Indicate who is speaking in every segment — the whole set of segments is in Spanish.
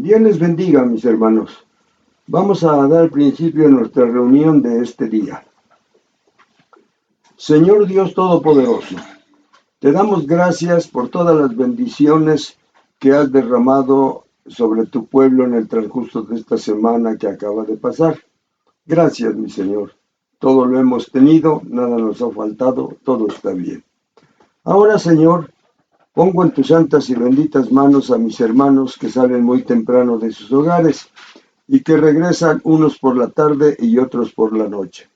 Speaker 1: Dios les bendiga, mis hermanos. Vamos a dar principio a nuestra reunión de este día. Señor Dios Todopoderoso, te damos gracias por todas las bendiciones que has derramado sobre tu pueblo en el transcurso de esta semana que acaba de pasar. Gracias, mi Señor. Todo lo hemos tenido, nada nos ha faltado, todo está bien. Ahora, Señor, pongo en tus santas y benditas manos a mis hermanos que salen muy temprano de sus hogares y que regresan unos por la tarde y otros por la noche.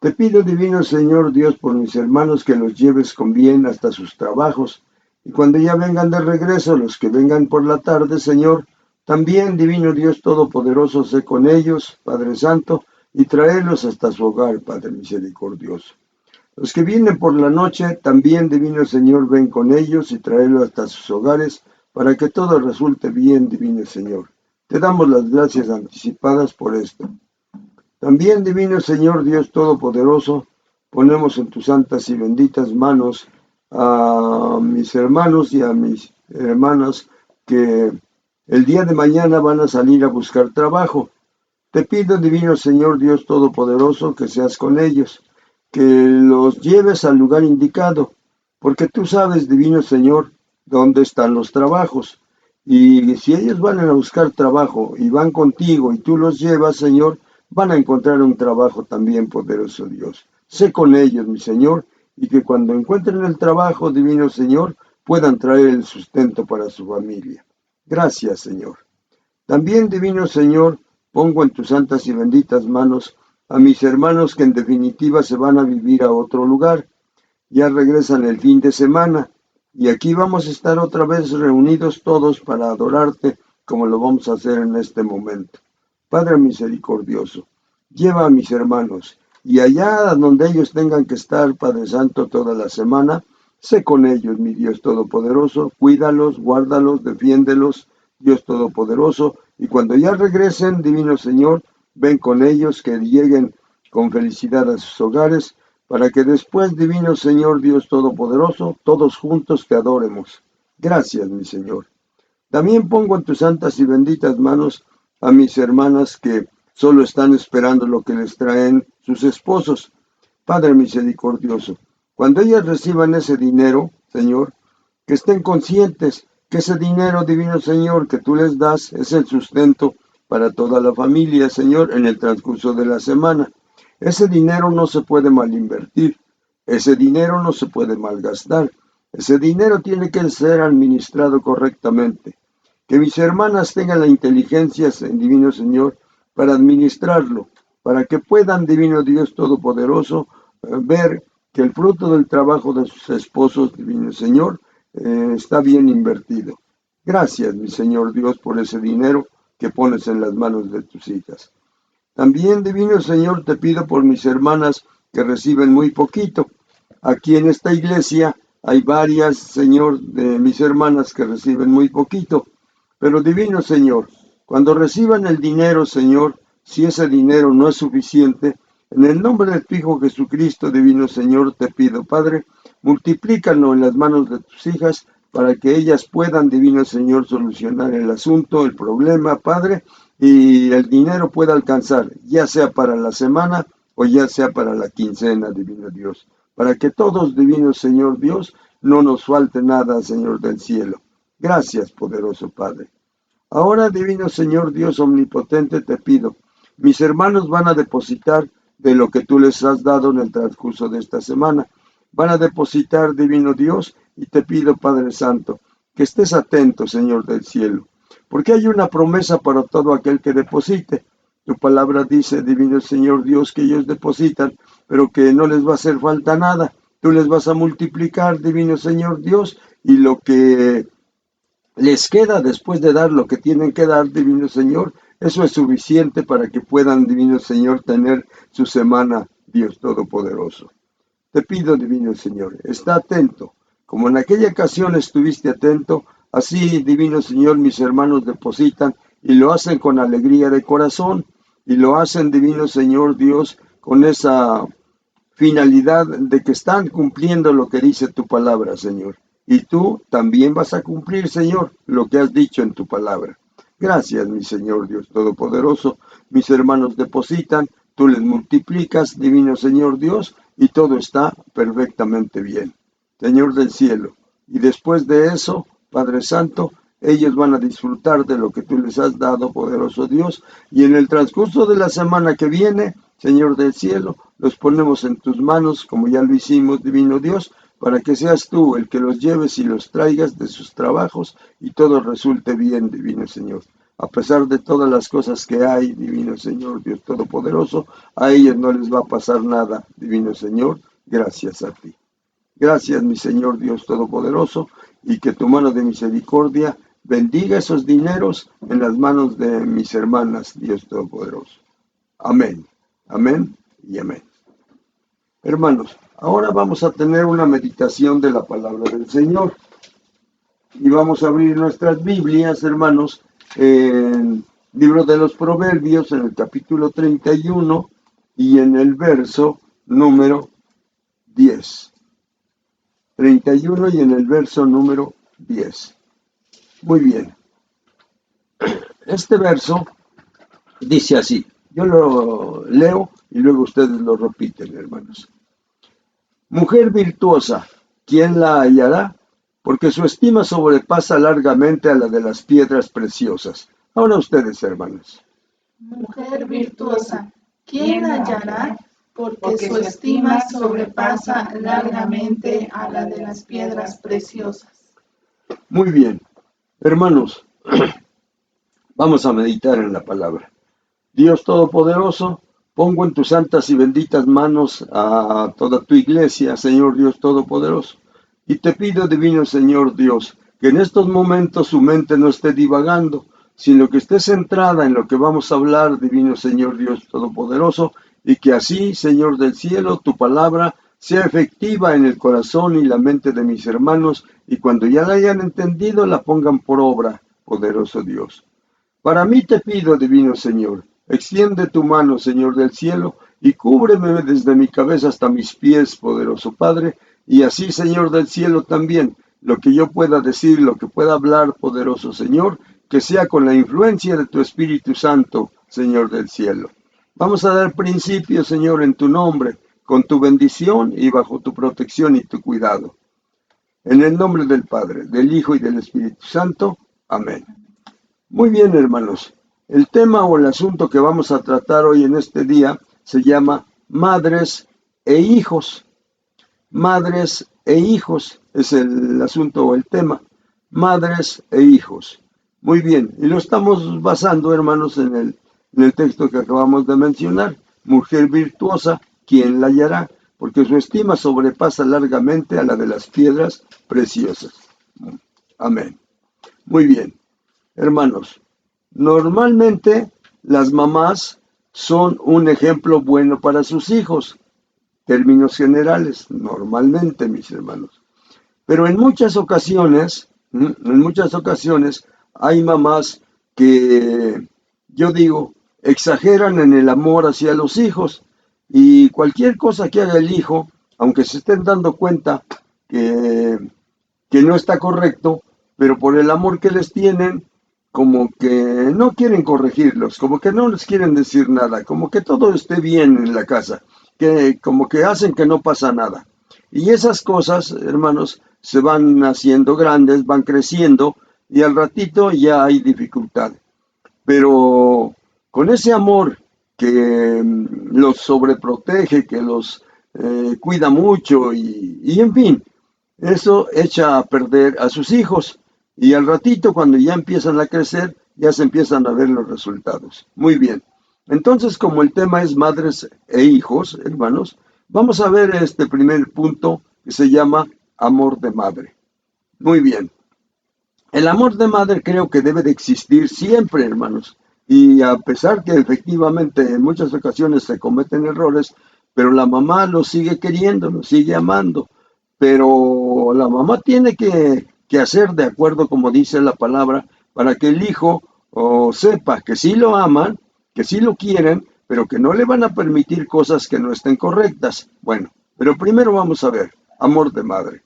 Speaker 1: Te pido, divino Señor Dios, por mis hermanos que los lleves con bien hasta sus trabajos y cuando ya vengan de regreso, los que vengan por la tarde, Señor, también, divino Dios Todopoderoso, sé con ellos, Padre Santo, y traerlos hasta su hogar, Padre misericordioso. Los que vienen por la noche, también, divino Señor, ven con ellos y tráelos hasta sus hogares, para que todo resulte bien, divino Señor. Te damos las gracias anticipadas por esto. También, divino Señor, Dios Todopoderoso, ponemos en tus santas y benditas manos a mis hermanos y a mis hermanas que el día de mañana van a salir a buscar trabajo. Te pido, divino Señor, Dios Todopoderoso, que seas con ellos, que los lleves al lugar indicado, porque tú sabes, divino Señor, dónde están los trabajos. Y si ellos van a buscar trabajo y van contigo y tú los llevas, Señor, van a encontrar un trabajo también, poderoso Dios. Sé con ellos, mi Señor, y que cuando encuentren el trabajo, divino Señor, puedan traer el sustento para su familia. Gracias, Señor. También, divino Señor, pongo en tus santas y benditas manos a mis hermanos que en definitiva se van a vivir a otro lugar. Ya regresan el fin de semana y aquí vamos a estar otra vez reunidos todos para adorarte como lo vamos a hacer en este momento. Padre misericordioso, lleva a mis hermanos y allá donde ellos tengan que estar, Padre Santo, toda la semana, sé con ellos, mi Dios Todopoderoso, cuídalos, guárdalos, defiéndelos, Dios Todopoderoso, y cuando ya regresen, divino Señor, ven con ellos, que lleguen con felicidad a sus hogares, para que después, divino Señor, Dios Todopoderoso, todos juntos te adoremos. Gracias, mi Señor. También pongo en tus santas y benditas manos a mis hermanas que solo están esperando lo que les traen sus esposos. Padre misericordioso, cuando ellas reciban ese dinero, Señor, que estén conscientes que ese dinero, divino Señor, que tú les das es el sustento para toda la familia, Señor, en el transcurso de la semana. Ese dinero no se puede malinvertir, ese dinero no se puede malgastar, ese dinero tiene que ser administrado correctamente. Que mis hermanas tengan la inteligencia, divino Señor, para administrarlo, para que puedan, divino Dios Todopoderoso, ver que el fruto del trabajo de sus esposos, divino Señor, está bien invertido. Gracias, mi Señor Dios, por ese dinero que pones en las manos de tus hijas. También, divino Señor, te pido por mis hermanas que reciben muy poquito. Aquí en esta iglesia hay varias, Señor, de mis hermanas que reciben muy poquito. Pero, divino Señor, cuando reciban el dinero, Señor, si ese dinero no es suficiente, en el nombre de tu Hijo Jesucristo, divino Señor, te pido, Padre, multiplícalo en las manos de tus hijas para que ellas puedan, divino Señor, solucionar el asunto, el problema, Padre, y el dinero pueda alcanzar, ya sea para la semana o ya sea para la quincena, divino Dios, para que todos, divino Señor Dios, no nos falte nada, Señor del cielo. Gracias, poderoso Padre. Ahora, divino Señor Dios omnipotente, te pido, mis hermanos van a depositar de lo que tú les has dado en el transcurso de esta semana. Van a depositar, divino Dios, y te pido, Padre Santo, que estés atento, Señor del cielo, porque hay una promesa para todo aquel que deposite. Tu palabra dice, divino Señor Dios, que ellos depositan, pero que no les va a hacer falta nada. Tú les vas a multiplicar, divino Señor Dios, y lo que les queda después de dar lo que tienen que dar, divino Señor, eso es suficiente para que puedan, divino Señor, tener su semana, Dios Todopoderoso. Te pido, divino Señor, está atento. Como en aquella ocasión estuviste atento, así, divino Señor, mis hermanos depositan y lo hacen con alegría de corazón y lo hacen, divino Señor Dios, con esa finalidad de que están cumpliendo lo que dice tu palabra, Señor. Y tú también vas a cumplir, Señor, lo que has dicho en tu palabra. Gracias, mi Señor Dios Todopoderoso. Mis hermanos depositan, tú les multiplicas, divino Señor Dios, y todo está perfectamente bien. Señor del cielo, y después de eso, Padre Santo, ellos van a disfrutar de lo que tú les has dado, poderoso Dios, y en el transcurso de la semana que viene, Señor del cielo, los ponemos en tus manos, como ya lo hicimos, divino Dios, para que seas tú el que los lleves y los traigas de sus trabajos y todo resulte bien, divino Señor. A pesar de todas las cosas que hay, divino Señor, Dios Todopoderoso, a ellos no les va a pasar nada, divino Señor, gracias a ti. Gracias, mi Señor Dios Todopoderoso, y que tu mano de misericordia bendiga esos dineros en las manos de mis hermanas, Dios Todopoderoso. Amén, amén y amén. Hermanos, ahora vamos a tener una meditación de la palabra del Señor. Y vamos a abrir nuestras Biblias, hermanos, en Libro de los Proverbios, en el capítulo 31 y en el verso número 10. 31 y en el verso número 10. Muy bien. Este verso dice así. Yo lo leo y luego ustedes lo repiten, hermanos. Mujer virtuosa, ¿quién la hallará? Porque su estima sobrepasa largamente a la de las piedras preciosas. Ahora ustedes, hermanos.
Speaker 2: Mujer virtuosa, ¿quién la hallará? Porque su estima sobrepasa largamente a la de las piedras preciosas.
Speaker 1: Muy bien. Hermanos, vamos a meditar en la palabra. Dios Todopoderoso, pongo en tus santas y benditas manos a toda tu iglesia, Señor Dios Todopoderoso. Y te pido, divino Señor Dios, que en estos momentos su mente no esté divagando, sino que esté centrada en lo que vamos a hablar, divino Señor Dios Todopoderoso, y que así, Señor del cielo, tu palabra sea efectiva en el corazón y la mente de mis hermanos, y cuando ya la hayan entendido, la pongan por obra, poderoso Dios. Para mí te pido, divino Señor, extiende tu mano, Señor del cielo, y cúbreme desde mi cabeza hasta mis pies, poderoso Padre, y así, Señor del cielo, también, lo que yo pueda decir, lo que pueda hablar, poderoso Señor, que sea con la influencia de tu Espíritu Santo, Señor del cielo. Vamos a dar principio, Señor, en tu nombre, con tu bendición y bajo tu protección y tu cuidado. En el nombre del Padre, del Hijo y del Espíritu Santo. Amén. Muy bien, hermanos. El tema o el asunto que vamos a tratar hoy en este día se llama madres e hijos. Madres e hijos es el asunto o el tema. Madres e hijos. Muy bien. Y lo estamos basando, hermanos, en el texto que acabamos de mencionar. Mujer virtuosa, ¿quién la hallará? Porque su estima sobrepasa largamente a la de las piedras preciosas. Amén. Muy bien. Hermanos, normalmente las mamás son un ejemplo bueno para sus hijos. Términos generales, normalmente, mis hermanos. Pero en muchas ocasiones hay mamás que, yo digo, exageran en el amor hacia los hijos y cualquier cosa que haga el hijo, aunque se estén dando cuenta que no está correcto, pero por el amor que les tienen, como que no quieren corregirlos, como que no les quieren decir nada, como que todo esté bien en la casa, que como que hacen que no pasa nada. Y esas cosas, hermanos, se van haciendo grandes, van creciendo y al ratito ya hay dificultad. Pero con ese amor que los sobreprotege, que los cuida mucho y en fin, eso echa a perder a sus hijos. Y al ratito, cuando ya empiezan a crecer, ya se empiezan a ver los resultados. Muy bien. Entonces, como el tema es madres e hijos, hermanos, vamos a ver este primer punto que se llama amor de madre. Muy bien. El amor de madre creo que debe de existir siempre, hermanos. Y a pesar que efectivamente en muchas ocasiones se cometen errores, pero la mamá lo sigue queriendo, lo sigue amando. Pero la mamá tiene que hacer de acuerdo como dice la palabra para que el hijo sepa que sí lo aman, que sí lo quieren, pero que no le van a permitir cosas que no estén correctas. Bueno, pero primero vamos a ver, amor de madre.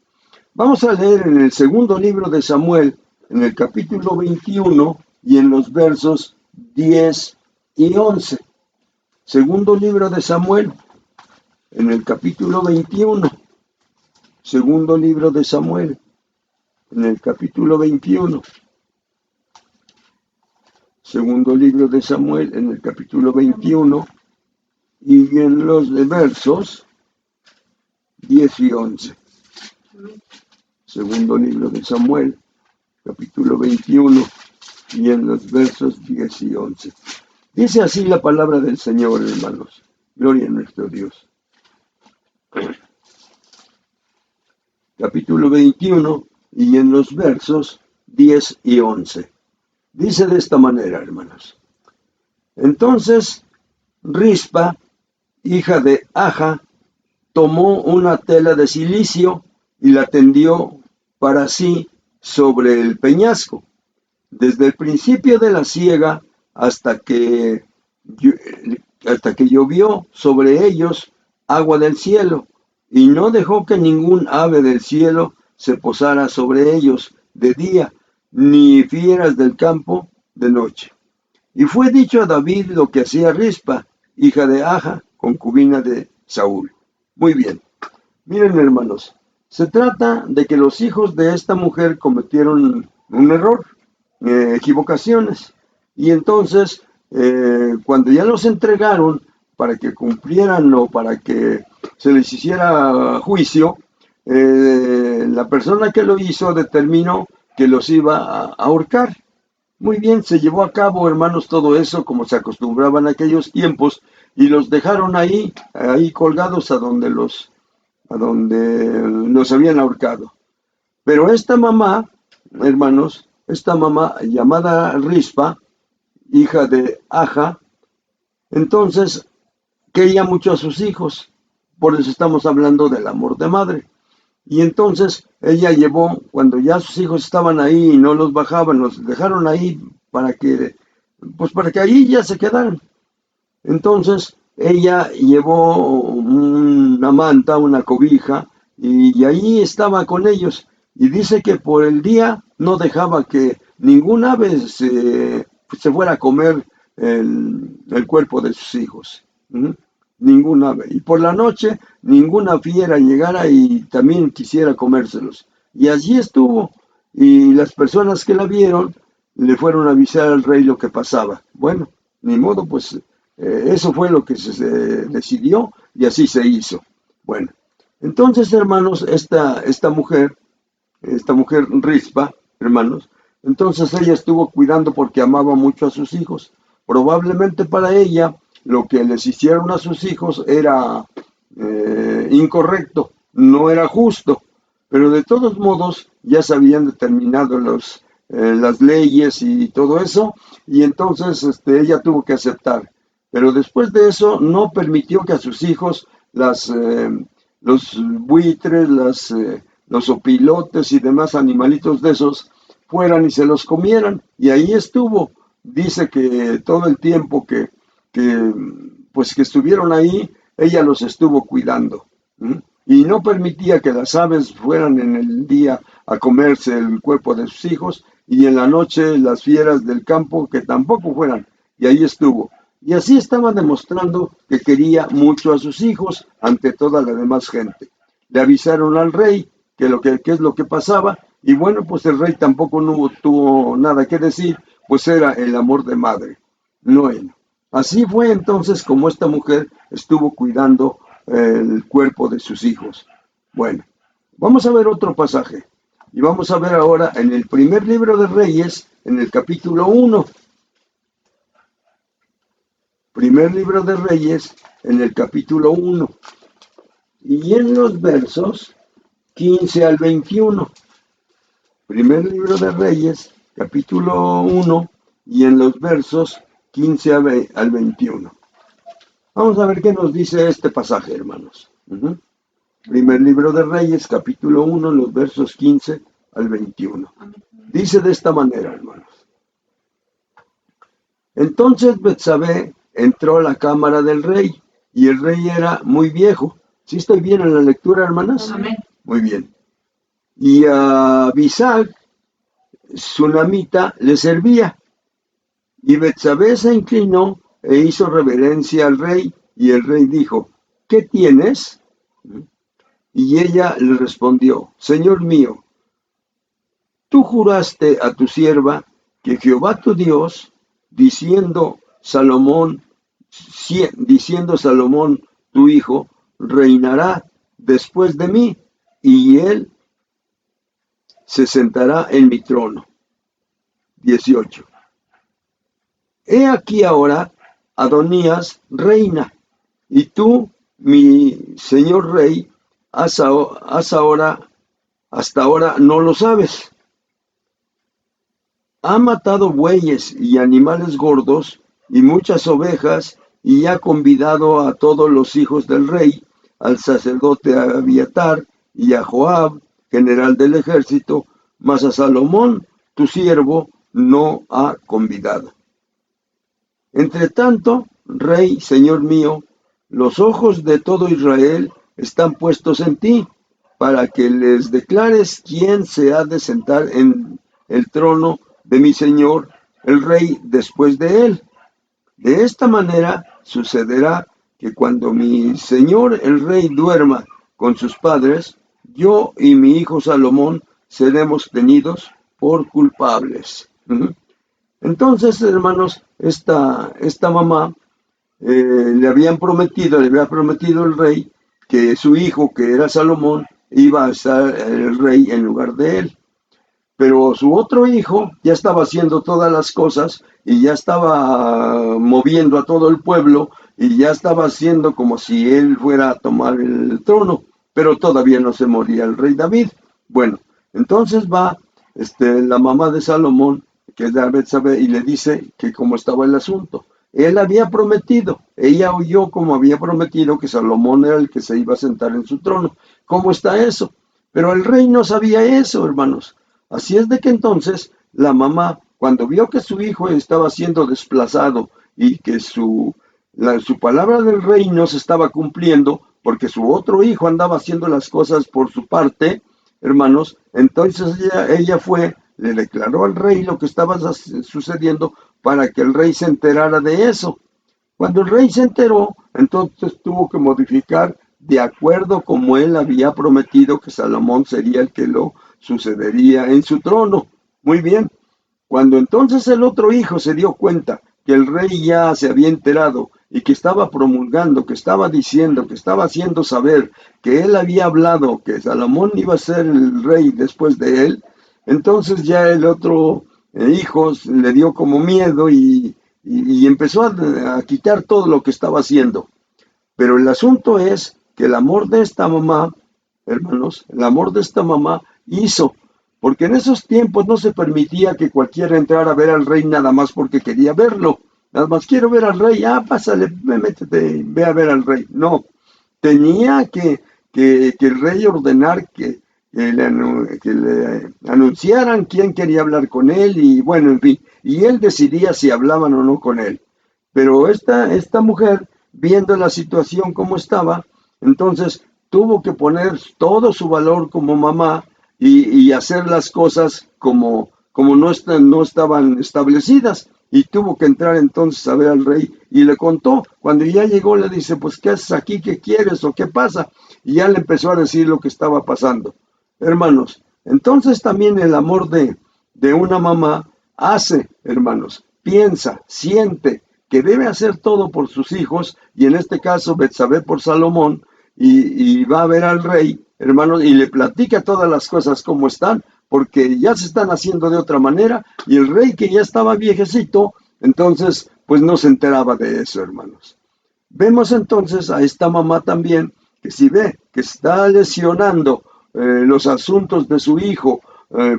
Speaker 1: Vamos a leer en el segundo libro de Samuel, en el capítulo 21, y en los versos 10 y 11. Segundo libro de Samuel, en el capítulo 21. Segundo libro de Samuel, en el capítulo 21. Segundo libro de Samuel, en el capítulo 21, y en los versos 10 y 11. Segundo libro de Samuel, capítulo 21, y en los versos 10 y 11. Dice así la palabra del Señor, hermanos. Gloria a nuestro Dios. Capítulo 21, y en los versos 10 y 11. Dice de esta manera, hermanos. Entonces, Rispa, hija de Aja, tomó una tela de cilicio y la tendió para sí sobre el peñasco, desde el principio de la siega hasta que llovió sobre ellos agua del cielo, y no dejó que ningún ave del cielo se posara sobre ellos de día, ni fieras del campo de noche. Y fue dicho a David lo que hacía Rispa, hija de Aja, concubina de Saúl. Muy bien. Miren, hermanos, se trata de que los hijos de esta mujer cometieron un error, equivocaciones. Y entonces, cuando ya los entregaron para que cumplieran o para que se les hiciera juicio, la persona que lo hizo determinó que los iba a ahorcar. Muy bien, se llevó a cabo, hermanos, todo eso como se acostumbraba en aquellos tiempos, y los dejaron ahí colgados a donde los habían ahorcado. Pero esta mamá, hermanos, esta mamá llamada Rispa, hija de Aja, entonces quería mucho a sus hijos, por eso estamos hablando del amor de madre. Y entonces ella llevó, cuando ya sus hijos estaban ahí y no los bajaban, los dejaron ahí para que ahí ya se quedaran. Entonces ella llevó una manta, una cobija, y ahí estaba con ellos. Y dice que por el día no dejaba que ningún ave se fuera a comer el cuerpo de sus hijos. Ninguna ave. Y por la noche ninguna fiera llegara y también quisiera comérselos. Y allí estuvo. Y las personas que la vieron le fueron a avisar al rey lo que pasaba. Bueno, ni modo, pues eso fue lo que se decidió y así se hizo. Bueno, entonces, hermanos, esta mujer Rispa, hermanos, entonces ella estuvo cuidando porque amaba mucho a sus hijos. Probablemente para ella lo que les hicieron a sus hijos era incorrecto, no era justo, pero de todos modos ya se habían determinado las leyes y todo eso, y entonces ella tuvo que aceptar. Pero después de eso no permitió que a sus hijos los buitres, los opilotes y demás animalitos de esos fueran y se los comieran, y ahí estuvo. Dice que todo el tiempo que estuvieron ahí, ella los estuvo cuidando, y no permitía que las aves fueran en el día a comerse el cuerpo de sus hijos, y en la noche las fieras del campo que tampoco fueran, y ahí estuvo. Y así estaba demostrando que quería mucho a sus hijos ante toda la demás gente. Le avisaron al rey qué es lo que pasaba, y bueno, pues el rey tampoco tuvo nada que decir, pues era el amor de madre, no él. Así fue entonces como esta mujer estuvo cuidando el cuerpo de sus hijos. Bueno, vamos a ver otro pasaje. Y vamos a ver ahora en el primer libro de Reyes, en el capítulo 1. Primer libro de Reyes, en el capítulo 1. Y en los versos 15 al 21. Primer libro de Reyes, capítulo 1, y en los versos 15 al 21. Vamos a ver qué nos dice este pasaje, hermanos. Primer libro de Reyes, capítulo 1, los versos 15 al 21. Dice de esta manera, hermanos. Entonces Betsabé entró a la cámara del rey, y el rey era muy viejo. ¿Sí estoy bien en la lectura, hermanas?
Speaker 2: Amén.
Speaker 1: Muy bien. Y a Abisag, sunamita, le servía. Y Betsabé se inclinó e hizo reverencia al rey, y el rey dijo, ¿qué tienes? Y ella le respondió, Señor mío, tú juraste a tu sierva que Jehová tu Dios, diciendo Salomón tu hijo, reinará después de mí, y él se sentará en mi trono. 18. He aquí ahora, Adonías reina, y tú, mi señor rey, hasta ahora no lo sabes. Ha matado bueyes y animales gordos y muchas ovejas, y ha convidado a todos los hijos del rey, al sacerdote Abiatar y a Joab, general del ejército, mas a Salomón, tu siervo, no ha convidado. Entre tanto, rey, señor mío, los ojos de todo Israel están puestos en ti, para que les declares quién se ha de sentar en el trono de mi señor, el rey, después de él. De esta manera sucederá que cuando mi señor el rey duerma con sus padres, yo y mi hijo Salomón seremos tenidos por culpables. Entonces, hermanos, esta mamá le había prometido el rey que su hijo, que era Salomón, iba a ser el rey en lugar de él. Pero su otro hijo ya estaba haciendo todas las cosas y ya estaba moviendo a todo el pueblo y ya estaba haciendo como si él fuera a tomar el trono, pero todavía no se moría el rey David. Bueno, entonces va la mamá de Salomón, que es de Betsabé, y le dice que cómo estaba el asunto. Él había prometido, ella oyó como había prometido que Salomón era el que se iba a sentar en su trono. ¿Cómo está eso? Pero el rey no sabía eso, hermanos. Así es de que entonces la mamá, cuando vio que su hijo estaba siendo desplazado y que su palabra del rey no se estaba cumpliendo, porque su otro hijo andaba haciendo las cosas por su parte, hermanos, entonces ella fue, le declaró al rey lo que estaba sucediendo para que el rey se enterara de eso. Cuando el rey se enteró, entonces tuvo que modificar de acuerdo como él había prometido que Salomón sería el que lo sucedería en su trono. Muy bien. Cuando entonces el otro hijo se dio cuenta que el rey ya se había enterado y que estaba promulgando, que estaba diciendo, que estaba haciendo saber que él había hablado, que Salomón iba a ser el rey después de él, entonces ya el otro hijo le dio como miedo y empezó a quitar todo lo que estaba haciendo. Pero el asunto es que el amor de esta mamá, hermanos, el amor de esta mamá hizo, porque en esos tiempos no se permitía que cualquiera entrara a ver al rey nada más porque quería verlo. Nada más quiero ver al rey, pásale, métete, ve a ver al rey. No, tenía que el rey ordenar que le anunciaran quién quería hablar con él y bueno, en fin, y él decidía si hablaban o no con él. Pero esta mujer, viendo la situación como estaba, entonces tuvo que poner todo su valor como mamá y hacer las cosas como no estaban establecidas. Y tuvo que entrar entonces a ver al rey y le contó. Cuando ya llegó le dice, pues, ¿qué haces aquí? ¿Qué quieres o qué pasa? Y ya le empezó a decir lo que estaba pasando. Hermanos, entonces también el amor de una mamá hace, hermanos, piensa, siente que debe hacer todo por sus hijos, y en este caso Betsabé por Salomón, y va a ver al rey, hermanos, y le platica todas las cosas como están, porque ya se están haciendo de otra manera, y el rey que ya estaba viejecito, entonces pues no se enteraba de eso, hermanos. Vemos entonces a esta mamá también, que si ve que está lesionando los asuntos de su hijo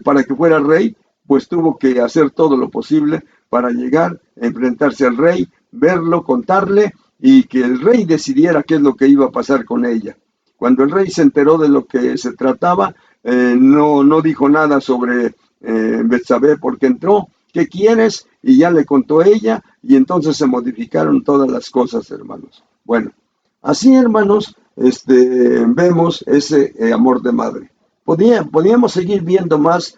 Speaker 1: para que fuera rey, pues tuvo que hacer todo lo posible para llegar, enfrentarse al rey, verlo, contarle, y que el rey decidiera qué es lo que iba a pasar con ella. Cuando el rey se enteró de lo que se trataba, no dijo nada sobre Betsabé porque entró. ¿Qué quieres? Y ya le contó ella, y entonces se modificaron todas las cosas, hermanos. Bueno, así, hermanos, vemos ese amor de madre. Podíamos seguir viendo más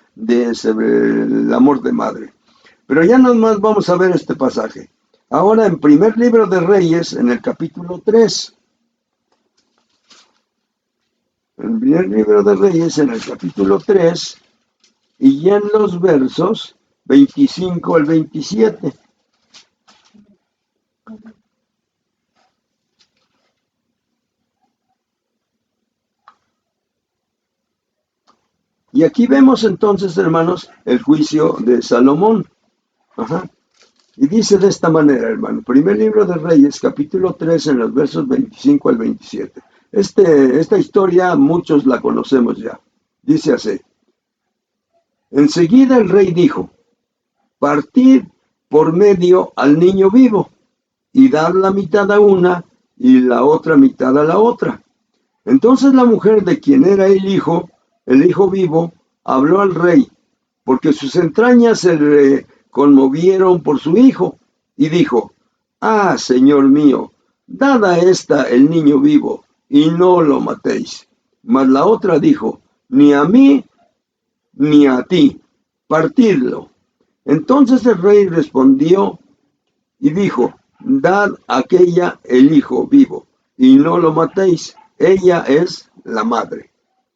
Speaker 1: sobre el amor de madre. Pero ya nomás vamos a ver este pasaje. Ahora en primer libro de Reyes, en el capítulo 3. El primer libro de Reyes, en el capítulo 3, y ya en los versos 25 al 27. Y aquí vemos entonces, hermanos, el juicio de Salomón. Ajá. Y dice de esta manera, hermano, primer libro de Reyes, capítulo 3, en los versos 25 al 27. Esta historia muchos la conocemos ya. Dice así. Enseguida el rey dijo, partid por medio al niño vivo y dar la mitad a una y la otra mitad a la otra. Entonces la mujer de quien era el hijo vivo, habló al rey, porque sus entrañas se le conmovieron por su hijo, y dijo, ah, señor mío, dad a esta el niño vivo, y no lo matéis. Mas la otra dijo, ni a mí, ni a ti, partidlo. Entonces el rey respondió y dijo, dad a aquella el hijo vivo, y no lo matéis, ella es la madre.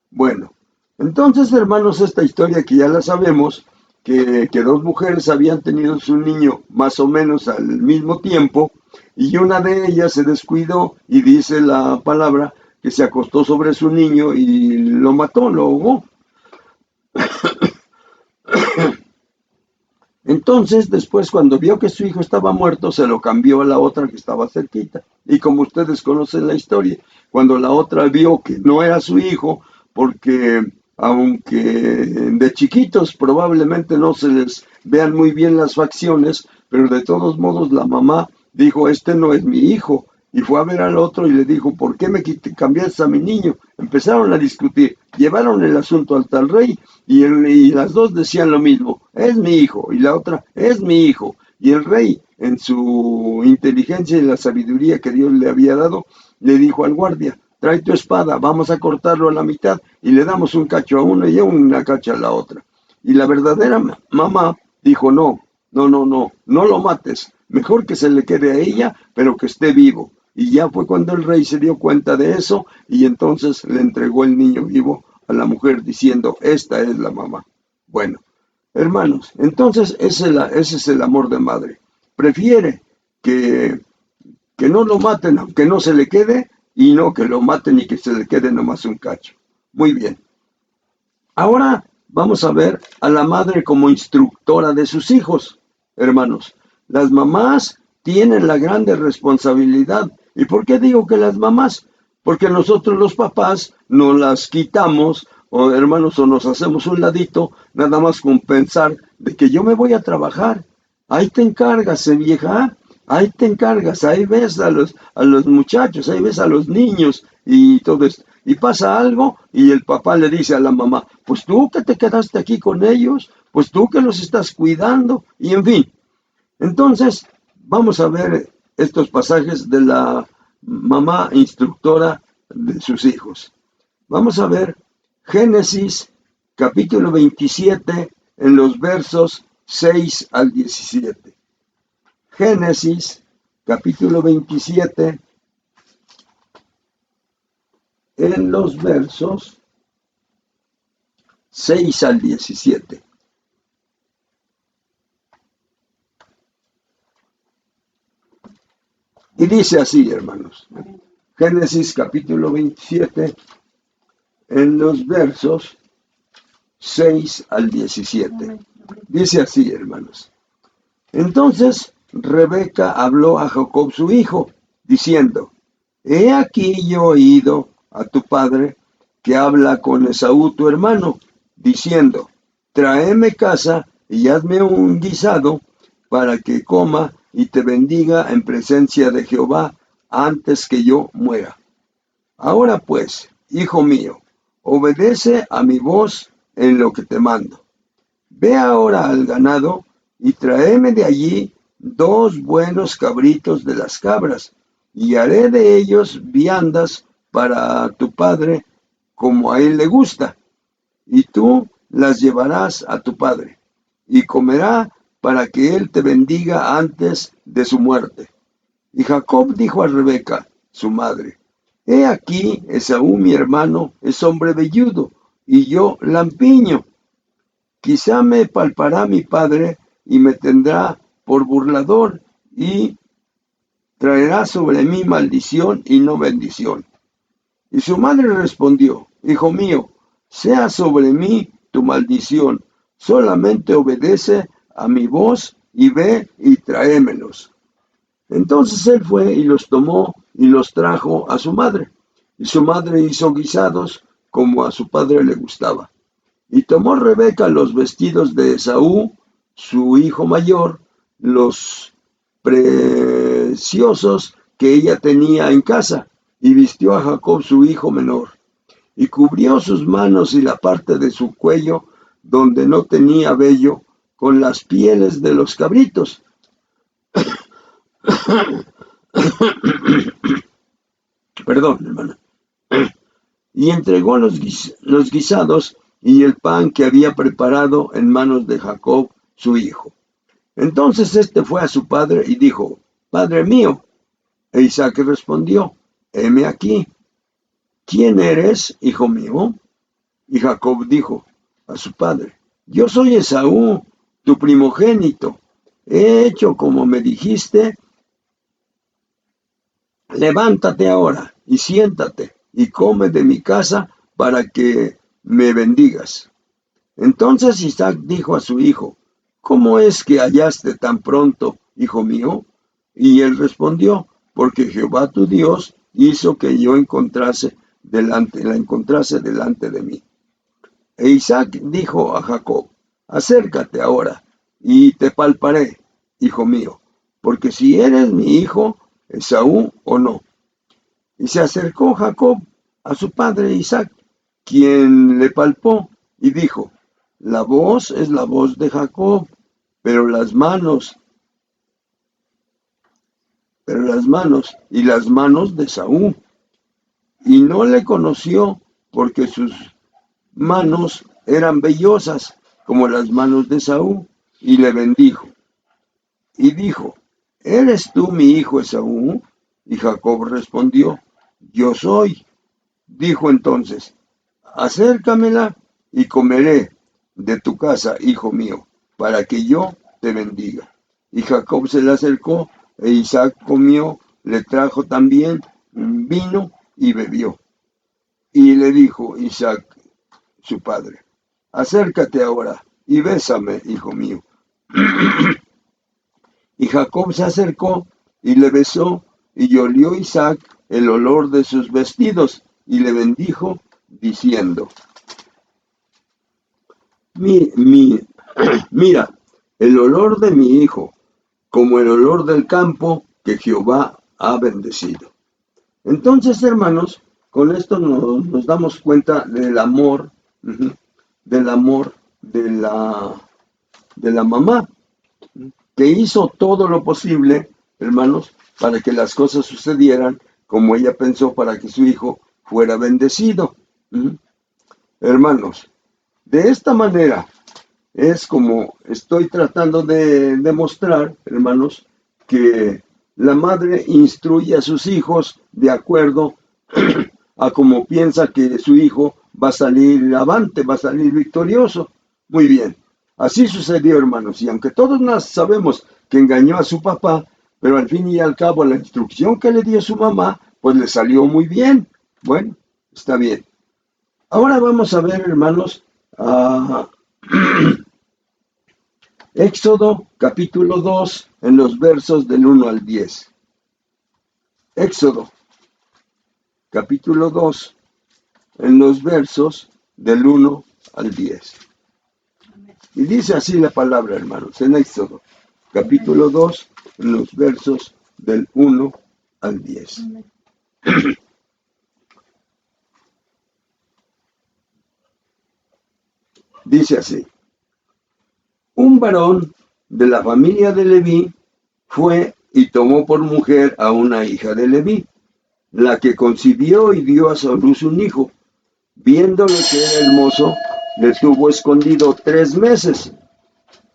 Speaker 1: Bueno, entonces, hermanos, esta historia que ya la sabemos, que dos mujeres habían tenido su niño más o menos al mismo tiempo, y una de ellas se descuidó y dice la palabra que se acostó sobre su niño y lo mató, lo ahogó. Entonces, después, cuando vio que su hijo estaba muerto, se lo cambió a la otra que estaba cerquita. Y como ustedes conocen la historia, cuando la otra vio que no era su hijo, porque aunque de chiquitos probablemente no se les vean muy bien las facciones, pero de todos modos la mamá dijo, este no es mi hijo. Y fue a ver al otro y le dijo, ¿por qué me cambiaste a mi niño? Empezaron a discutir, llevaron el asunto al tal rey y las dos decían lo mismo, es mi hijo, y la otra, es mi hijo. Y el rey, en su inteligencia y la sabiduría que Dios le había dado, le dijo al guardia, trae tu espada, vamos a cortarlo a la mitad y le damos un cacho a uno y una cacha a la otra. Y la verdadera mamá dijo, no lo mates, mejor que se le quede a ella, pero que esté vivo. Y ya fue cuando el rey se dio cuenta de eso y entonces le entregó el niño vivo a la mujer diciendo, esta es la mamá. Bueno, hermanos, entonces ese es el amor de madre. Prefiere que no lo maten aunque no se le quede y no que lo maten y que se le quede nomás un cacho. Muy bien. Ahora vamos a ver a la madre como instructora de sus hijos, hermanos. Las mamás tienen la grande responsabilidad. ¿Y por qué digo que las mamás? Porque nosotros los papás nos las quitamos, o hermanos, o nos hacemos un ladito, nada más con pensar de que yo me voy a trabajar. Ahí te encargas, vieja, ahí te encargas, ahí ves a los muchachos, ahí ves a los niños y todo esto. Y pasa algo y el papá le dice a la mamá, pues tú que te quedaste aquí con ellos, pues tú que los estás cuidando, y en fin. Entonces, vamos a ver estos pasajes de la mamá instructora de sus hijos. Vamos a ver Génesis capítulo 27 en los versos 6 al 17. Génesis capítulo 27 en los versos 6 al 17. Y dice así, hermanos, Génesis capítulo 27, en los versos 6 al 17. Dice así, hermanos. Entonces Rebeca habló a Jacob su hijo, diciendo, he aquí yo he oído a tu padre que habla con Esaú tu hermano, diciendo, tráeme caza y hazme un guisado para que coma y te bendiga en presencia de Jehová antes que yo muera. Ahora pues, hijo mío, obedece a mi voz en lo que te mando. Ve ahora al ganado y tráeme de allí 2 buenos cabritos de las cabras, y haré de ellos viandas para tu padre como a él le gusta, y tú las llevarás a tu padre, y comerá para que él te bendiga antes de su muerte. Y Jacob dijo a Rebeca, su madre, he aquí, Esaú mi hermano es hombre velludo, y yo lampiño. Quizá me palpará mi padre y me tendrá por burlador, y traerá sobre mí maldición y no bendición. Y su madre respondió, hijo mío, sea sobre mí tu maldición, solamente obedece a mi voz y ve y tráemelos. Entonces él fue y los tomó y los trajo a su madre. Y su madre hizo guisados como a su padre le gustaba. Y tomó Rebeca los vestidos de Esaú, su hijo mayor, los preciosos que ella tenía en casa, y vistió a Jacob su hijo menor. Y cubrió sus manos y la parte de su cuello donde no tenía vello con las pieles de los cabritos. Perdón, hermana. Y entregó los guisados y el pan que había preparado en manos de Jacob, su hijo. Entonces éste fue a su padre y dijo, Padre mío. E Isaac respondió, heme aquí. ¿Quién eres, hijo mío? Y Jacob dijo a su padre, yo soy Esaú, tu primogénito. He hecho como me dijiste. Levántate ahora y siéntate y come de mi casa para que me bendigas. Entonces Isaac dijo a su hijo, ¿cómo es que hallaste tan pronto, hijo mío? Y él respondió, porque Jehová tu Dios hizo que yo la encontrase delante de mí. E Isaac dijo a Jacob, acércate ahora y te palparé, hijo mío, porque si eres mi hijo, Esaú o no. Y se acercó Jacob a su padre Isaac, quien le palpó y dijo, la voz es la voz de Jacob, pero las manos y las manos de Esaú. Y no le conoció porque sus manos eran vellosas como las manos de Esaú, y le bendijo. Y dijo, ¿eres tú mi hijo Esaú? Y Jacob respondió, yo soy. Dijo entonces, acércamela y comeré de tu casa, hijo mío, para que yo te bendiga. Y Jacob se le acercó, e Isaac comió, le trajo también vino y bebió. Y le dijo Isaac, su padre, acércate ahora y bésame, hijo mío. Y Jacob se acercó y le besó, y olió Isaac el olor de sus vestidos, y le bendijo, diciendo, mira, el olor de mi hijo, como el olor del campo que Jehová ha bendecido. Entonces, hermanos, con esto nos damos cuenta del amor de la mamá, que hizo todo lo posible, hermanos, para que las cosas sucedieran como ella pensó, para que su hijo fuera bendecido. Hermanos, de esta manera es como estoy tratando de demostrar, hermanos, que la madre instruye a sus hijos de acuerdo a como piensa que su hijo va a salir avante, va a salir victorioso. Muy bien, así sucedió, hermanos, y aunque todos sabemos que engañó a su papá, pero al fin y al cabo la instrucción que le dio su mamá, pues le salió muy bien. Bueno, está bien. Ahora vamos a ver, hermanos, Éxodo capítulo 2, en los versos del 1 al 10. Éxodo capítulo 2, en los versos del 1 al 10. Y dice así la palabra, hermanos, en Éxodo capítulo 2, en los versos del 1 al 10. Dice así, un varón de la familia de Leví fue y tomó por mujer a una hija de Leví, la que concibió y dio a su luz un hijo. Viéndole que era hermoso, le tuvo escondido 3 meses.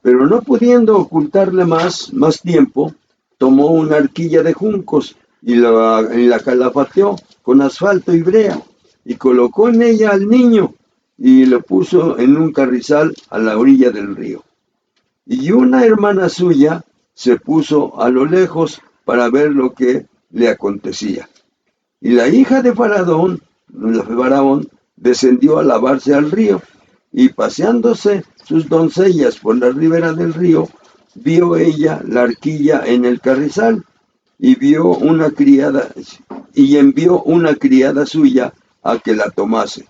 Speaker 1: Pero no pudiendo ocultarle más tiempo, tomó una arquilla de juncos y la calafateó con asfalto y brea, y colocó en ella al niño y lo puso en un carrizal a la orilla del río. Y una hermana suya se puso a lo lejos para ver lo que le acontecía. Y la hija de Faraón descendió a lavarse al río, y paseándose sus doncellas por la ribera del río, vio ella la arquilla en el carrizal, y envió una criada suya a que la tomase.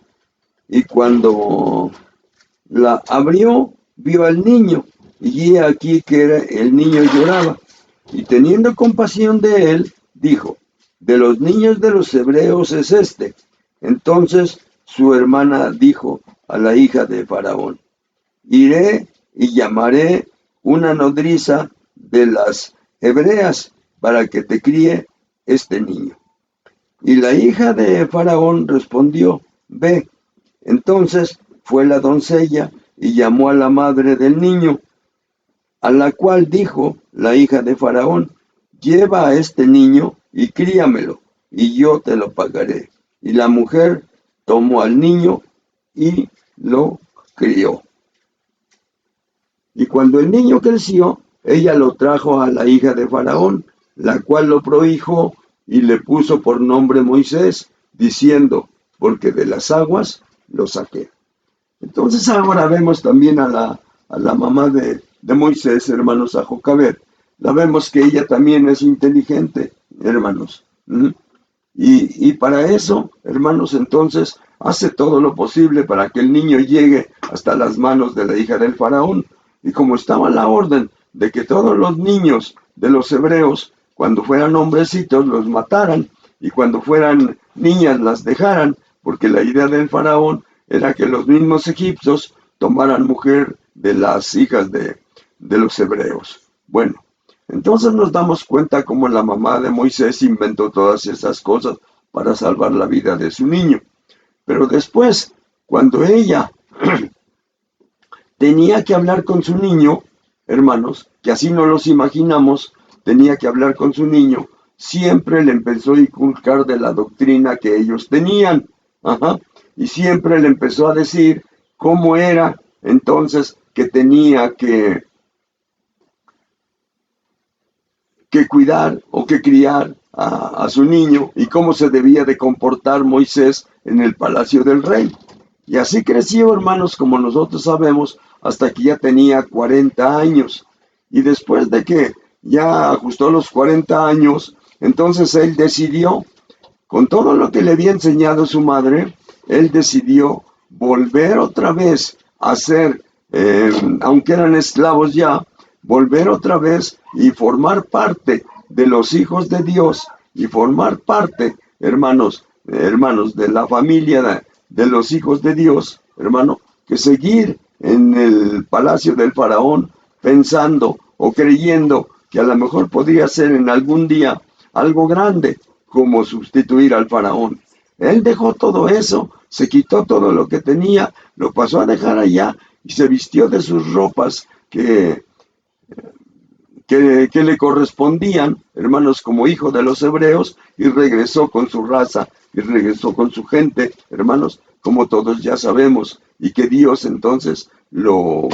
Speaker 1: Y cuando la abrió, vio al niño, y he aquí que el niño lloraba. Y teniendo compasión de él, dijo: de los niños de los hebreos es este. Entonces su hermana dijo a la hija de Faraón: iré y llamaré una nodriza de las hebreas para que te críe este niño. Y la hija de Faraón respondió: ve. Entonces fue la doncella y llamó a la madre del niño, a la cual dijo la hija de Faraón: lleva a este niño y críamelo, y yo te lo pagaré. Y la mujer tomó al niño y lo crió. Y cuando el niño creció, ella lo trajo a la hija de Faraón, la cual lo prohijó y le puso por nombre Moisés, diciendo: porque de las aguas lo saqué. Entonces ahora vemos también a la mamá de Moisés, hermanos, a Jocabed. La vemos que ella también es inteligente, hermanos. Y para eso, hermanos, entonces hace todo lo posible para que el niño llegue hasta las manos de la hija del Faraón. Y como estaba la orden de que todos los niños de los hebreos, cuando fueran hombrecitos, los mataran, y cuando fueran niñas las dejaran, porque la idea del Faraón era que los mismos egipcios tomaran mujer de las hijas de los hebreos. Bueno, entonces nos damos cuenta cómo la mamá de Moisés inventó todas esas cosas para salvar la vida de su niño. Pero después, cuando ella tenía que hablar con su niño, hermanos, que así no los imaginamos, tenía que hablar con su niño, siempre le empezó a inculcar de la doctrina que ellos tenían. Y siempre le empezó a decir cómo era entonces que tenía que cuidar o que criar a su niño, y cómo se debía de comportar Moisés en el palacio del rey. Y así creció, hermanos, como nosotros sabemos, hasta que ya tenía 40 años. Y después de que ya ajustó los 40 años, entonces él decidió, con todo lo que le había enseñado su madre, él decidió volver otra vez a ser, aunque eran esclavos ya, volver otra vez y formar parte de los hijos de Dios, y formar parte, hermanos, de la familia de los hijos de Dios, hermano, que seguir en el palacio del Faraón pensando o creyendo que a lo mejor podría ser en algún día algo grande, como sustituir al Faraón. Él dejó todo eso, se quitó todo lo que tenía, lo pasó a dejar allá y se vistió de sus ropas que le correspondían, hermanos, como hijo de los hebreos, y regresó con su raza y regresó con su gente, hermanos, como todos ya sabemos, y que Dios entonces lo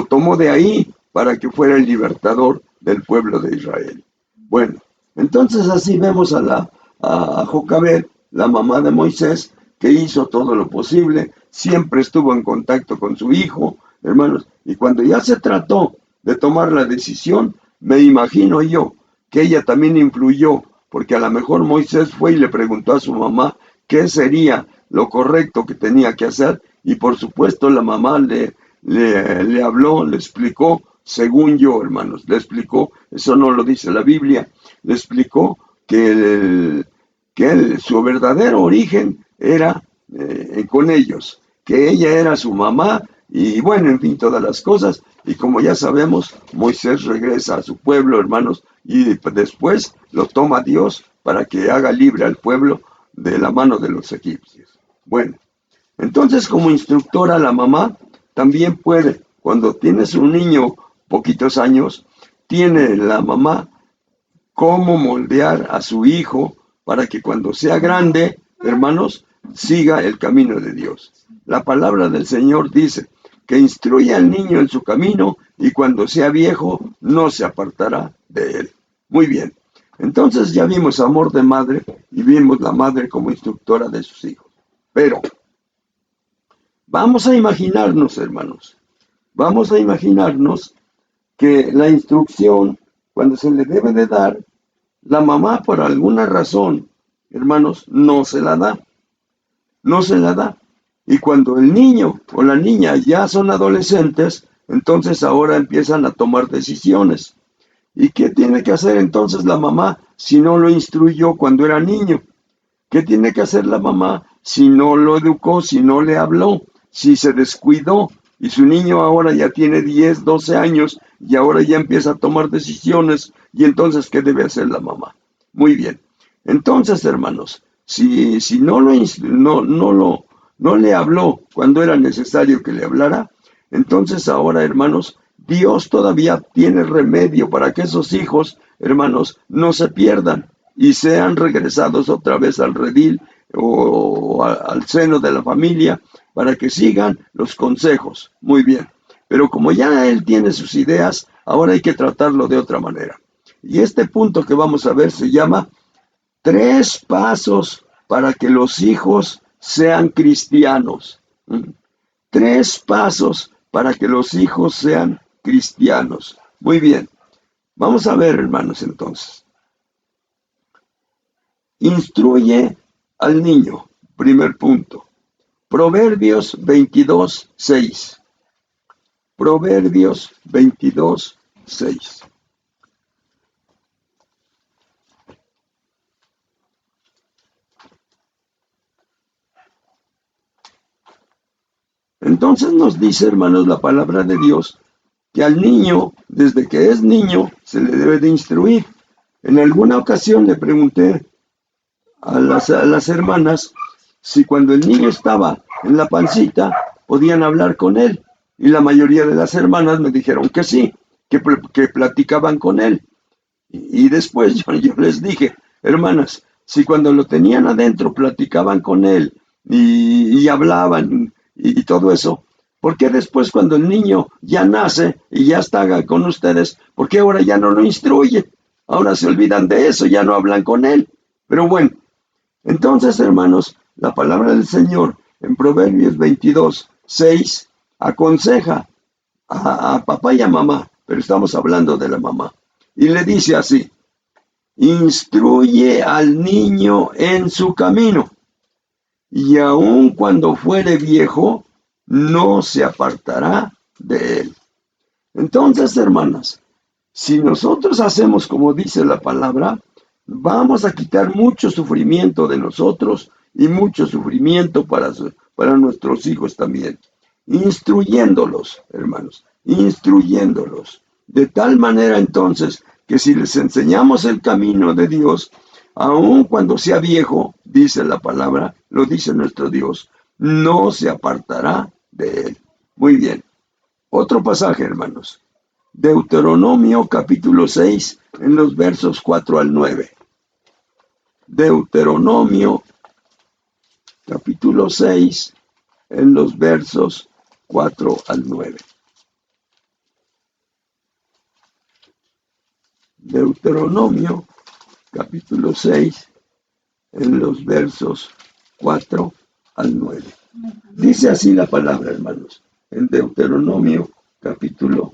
Speaker 1: tomó de ahí para que fuera el libertador del pueblo de Israel. Bueno, entonces así vemos a Jocabed, la mamá de Moisés, que hizo todo lo posible, siempre estuvo en contacto con su hijo, hermanos, y cuando ya se trató de tomar la decisión, me imagino yo que ella también influyó, porque a lo mejor Moisés fue y le preguntó a su mamá qué sería lo correcto que tenía que hacer, y por supuesto la mamá le habló, le explicó, según yo, hermanos, le explicó, eso no lo dice la Biblia, le explicó que su verdadero origen era con ellos, que ella era su mamá, y bueno, en fin, todas las cosas. Y como ya sabemos, Moisés regresa a su pueblo, hermanos, y después lo toma Dios para que haga libre al pueblo de la mano de los egipcios. Bueno, entonces como instructora la mamá también puede, cuando tienes un niño poquitos años, tiene la mamá cómo moldear a su hijo para que cuando sea grande, hermanos, siga el camino de Dios. La palabra del Señor dice que instruye al niño en su camino y cuando sea viejo no se apartará de él. Muy bien. Entonces ya vimos amor de madre y vimos la madre como instructora de sus hijos. Pero vamos a imaginarnos, hermanos, vamos a imaginarnos que la instrucción, cuando se le debe de dar, la mamá por alguna razón, hermanos, no se la da. No se la da. Y cuando el niño o la niña ya son adolescentes, entonces ahora empiezan a tomar decisiones. ¿Y qué tiene que hacer entonces la mamá si no lo instruyó cuando era niño? ¿Qué tiene que hacer la mamá si no lo educó, si no le habló, si se descuidó? Y su niño ahora ya tiene 10, 12 años y ahora ya empieza a tomar decisiones. ¿Y entonces qué debe hacer la mamá? Muy bien. Entonces, hermanos, si no le habló cuando era necesario que le hablara, entonces ahora, hermanos, Dios todavía tiene remedio para que esos hijos, hermanos, no se pierdan y sean regresados otra vez al redil o al seno de la familia para que sigan los consejos. Muy bien. Pero como ya él tiene sus ideas, ahora hay que tratarlo de otra manera. Y este punto que vamos a ver se llama 3 pasos para que los hijos sean cristianos. 3 pasos para que los hijos sean cristianos. Muy bien. Vamos a ver, hermanos, entonces. Instruye al niño. Primer punto. Proverbios 22:6. Proverbios 22:6. Entonces nos dice, hermanos, la palabra de Dios, que al niño, desde que es niño, se le debe de instruir. En alguna ocasión le pregunté a las hermanas si cuando el niño estaba en la pancita podían hablar con él. Y la mayoría de las hermanas me dijeron que sí, que platicaban con él. Y después yo les dije, hermanas, si cuando lo tenían adentro platicaban con él y hablaban y todo eso, ¿por qué después cuando el niño ya nace y ya está con ustedes, por qué ahora ya no lo instruyen? Ahora se olvidan de eso, ya no hablan con él. Pero bueno, entonces, hermanos, la palabra del Señor en Proverbios 22:6 aconseja a papá y a mamá, pero estamos hablando de la mamá. Y le dice así: instruye al niño en su camino, y aun cuando fuere viejo, no se apartará de él. Entonces, hermanas, si nosotros hacemos como dice la palabra, vamos a quitar mucho sufrimiento de nosotros y mucho sufrimiento para nuestros hijos también. Instruyéndolos, hermanos, instruyéndolos. De tal manera entonces que si les enseñamos el camino de Dios, aun cuando sea viejo, dice la palabra, lo dice nuestro Dios, no se apartará de él. Muy bien. Otro pasaje, hermanos. Deuteronomio capítulo 6, en los versos 4 al 9. Deuteronomio capítulo 6, en los versos 4 al 9. Deuteronomio capítulo 6, en los versos 4 al 9. Dice así la palabra, hermanos, en Deuteronomio capítulo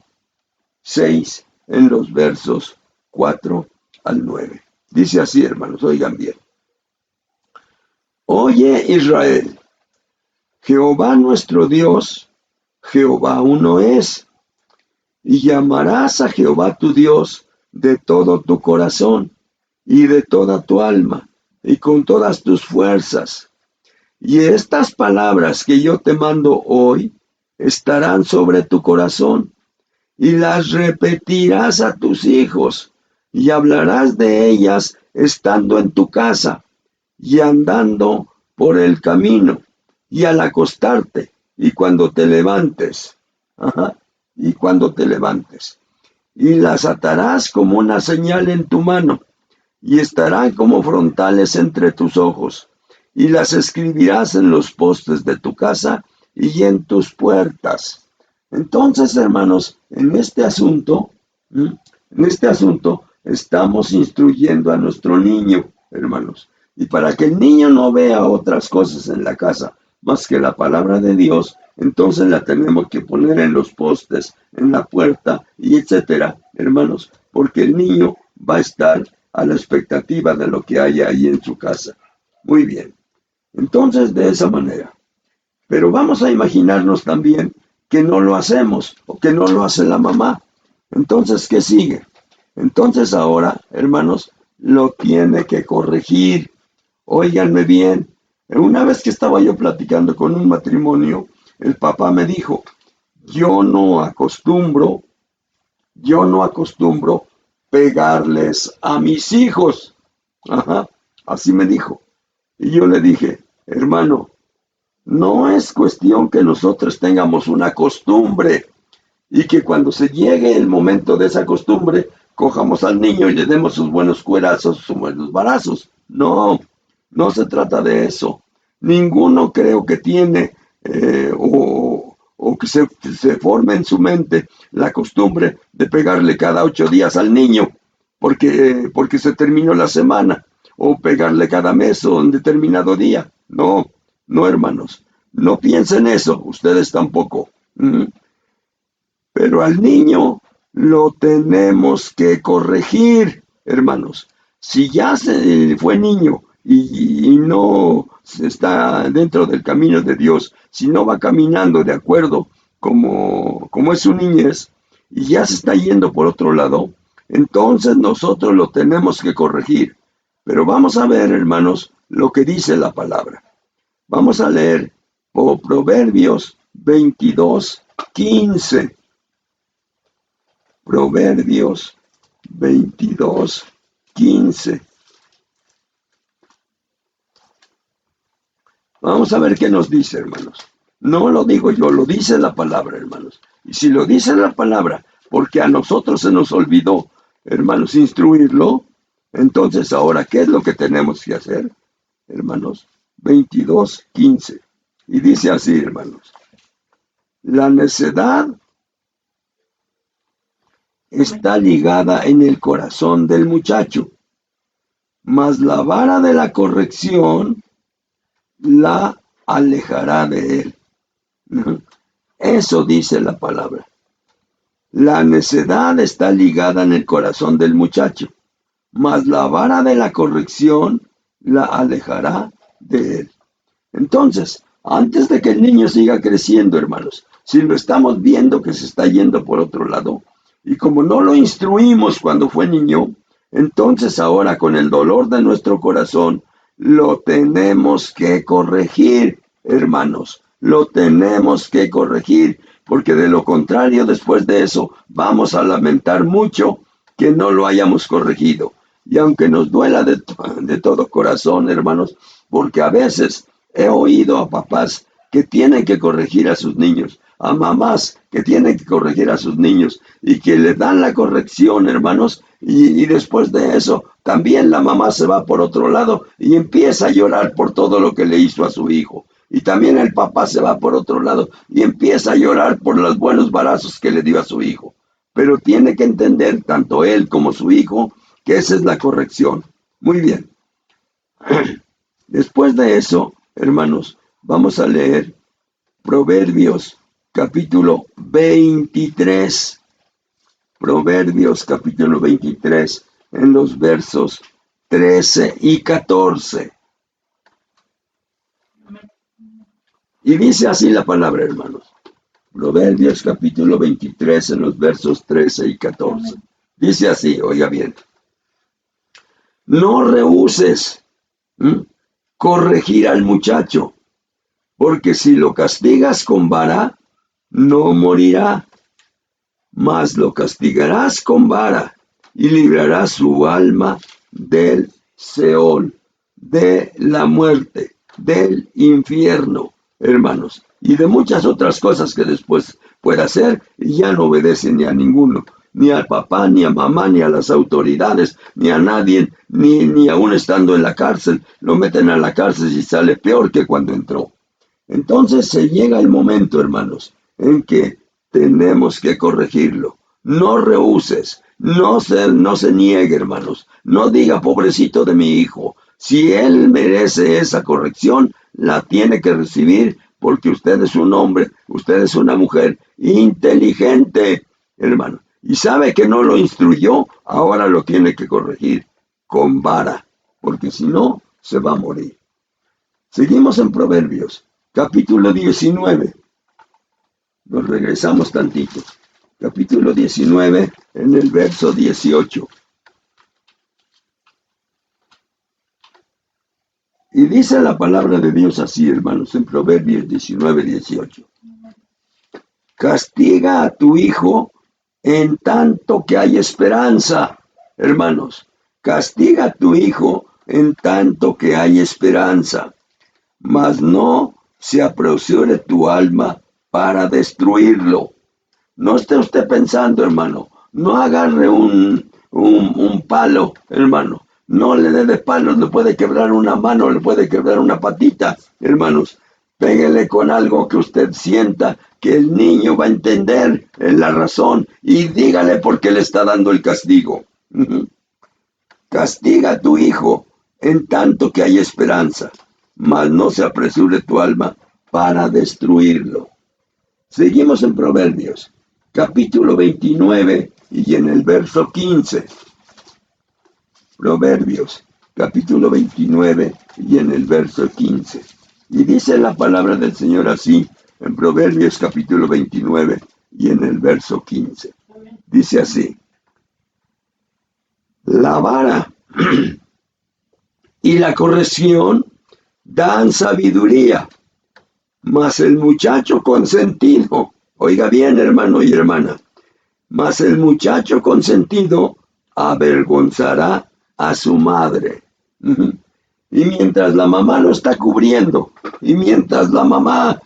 Speaker 1: 6, en los versos 4 al 9. Dice así, hermanos, oigan bien. Oye, Israel, Jehová nuestro Dios, Jehová uno es, y llamarás a Jehová tu Dios de todo tu corazón y de toda tu alma y con todas tus fuerzas. Y estas palabras que yo te mando hoy estarán sobre tu corazón y las repetirás a tus hijos y hablarás de ellas estando en tu casa y andando por el camino y al acostarte y cuando te levantes. Ajá. y cuando te levantes. Y las atarás como una señal en tu mano, y estarán como frontales entre tus ojos, y las escribirás en los postes de tu casa y en tus puertas. Entonces, hermanos, en este asunto estamos instruyendo a nuestro niño, hermanos. Y para que el niño no vea otras cosas en la casa más que la palabra de Dios, entonces la tenemos que poner en los postes, en la puerta y etcétera, hermanos, porque el niño va a estar a la expectativa de lo que haya ahí en su casa. Muy bien. Entonces, de esa manera. Pero vamos a imaginarnos también que no lo hacemos o que no lo hace la mamá. Entonces, ¿qué sigue? Entonces ahora, hermanos, lo tiene que corregir. Óiganme bien. Una vez que estaba yo platicando con un matrimonio, el papá me dijo, yo no acostumbro pegarles a mis hijos. Ajá, así me dijo. Y yo le dije, hermano, no es cuestión que nosotros tengamos una costumbre y que cuando se llegue el momento de esa costumbre, cojamos al niño y le demos sus buenos cuerazos, sus buenos varazos. No, no se trata de eso. Ninguno creo que tiene o que se forme en su mente la costumbre de pegarle cada 8 días al niño porque se terminó la semana, o pegarle cada mes o en determinado día. No, no, hermanos, no piensen eso, ustedes tampoco. Pero al niño lo tenemos que corregir, hermanos. Si ya se fue niño y no está dentro del camino de Dios, si no va caminando de acuerdo como es su niñez y ya se está yendo por otro lado, entonces nosotros lo tenemos que corregir. Pero vamos a ver, hermanos, lo que dice la palabra. Vamos a leer Proverbios 22:15. Proverbios 22:15. Vamos a ver qué nos dice, hermanos. No lo digo yo, lo dice la palabra, hermanos. Y si lo dice la palabra, porque a nosotros se nos olvidó, hermanos, instruirlo, entonces ahora, ¿qué es lo que tenemos que hacer, hermanos? 22:15. Y dice así, hermanos. La necedad está ligada en el corazón del muchacho, mas la vara de la corrección la alejará de él. Eso dice la palabra. La necedad está ligada en el corazón del muchacho, mas la vara de la corrección la alejará de él. Entonces, antes de que el niño siga creciendo, hermanos, si lo estamos viendo que se está yendo por otro lado, y como no lo instruimos cuando fue niño, entonces ahora con el dolor de nuestro corazón, lo tenemos que corregir, hermanos. Lo tenemos que corregir, porque de lo contrario, después de eso, vamos a lamentar mucho que no lo hayamos corregido. Y aunque nos duela de todo corazón, hermanos, porque a veces he oído a papás que tienen que corregir a sus niños, a mamás que tienen que corregir a sus niños y que le dan la corrección, hermanos, y después de eso también la mamá se va por otro lado y empieza a llorar por todo lo que le hizo a su hijo. Y también el papá se va por otro lado y empieza a llorar por los buenos varazos que le dio a su hijo. Pero tiene que entender, tanto él como su hijo, que esa es la corrección. Muy bien. Después de eso, hermanos, vamos a leer Proverbios capítulo 23. Proverbios capítulo 23, en los versos 13 y 14. Y dice así la palabra, hermanos. Proverbios capítulo 23, en los versos 13 y 14. Dice así, oiga bien. No rehuses corregir al muchacho, porque si lo castigas con vara, no morirá, mas lo castigarás con vara y librarás su alma del Seol, de la muerte, del infierno, hermanos, y de muchas otras cosas que después puede hacer y ya no obedece ni a ninguno, ni al papá, ni a mamá, ni a las autoridades, ni a nadie, ni aún estando en la cárcel. Lo meten a la cárcel y sale peor que cuando entró. Entonces se llega el momento, hermanos, en que tenemos que corregirlo. No rehuses, no se niegue, hermanos. No diga, pobrecito de mi hijo. Si él merece esa corrección, la tiene que recibir porque usted es un hombre, usted es una mujer inteligente, hermano. Y sabe que no lo instruyó, ahora lo tiene que corregir con vara, porque si no, se va a morir. Seguimos en Proverbios, capítulo 19. Nos regresamos tantito. Capítulo 19, en el verso 18. Y dice la palabra de Dios así, hermanos, en Proverbios 19, 18. Castiga a tu hijo en tanto que hay esperanza, hermanos. Castiga a tu hijo en tanto que hay esperanza, mas no se apresure tu alma para destruirlo. No esté usted pensando, hermano, no agarre un palo, hermano. No le dé de palos, le puede quebrar una mano, le puede quebrar una patita, hermanos. Péguele con algo que usted sienta que el niño va a entender la razón y dígale por qué le está dando el castigo. Castiga a tu hijo en tanto que hay esperanza, mas no se apresure tu alma para destruirlo. Seguimos en Proverbios, capítulo 29 y en el verso 15. Proverbios, capítulo 29 y en el verso 15. Y dice la palabra del Señor así, en Proverbios capítulo 29 y en el verso 15. Dice así: la vara y la corrección dan sabiduría, mas el muchacho consentido, oiga bien, hermano y hermana, mas el muchacho consentido avergonzará a su madre. Y mientras la mamá lo está cubriendo, y mientras la mamá,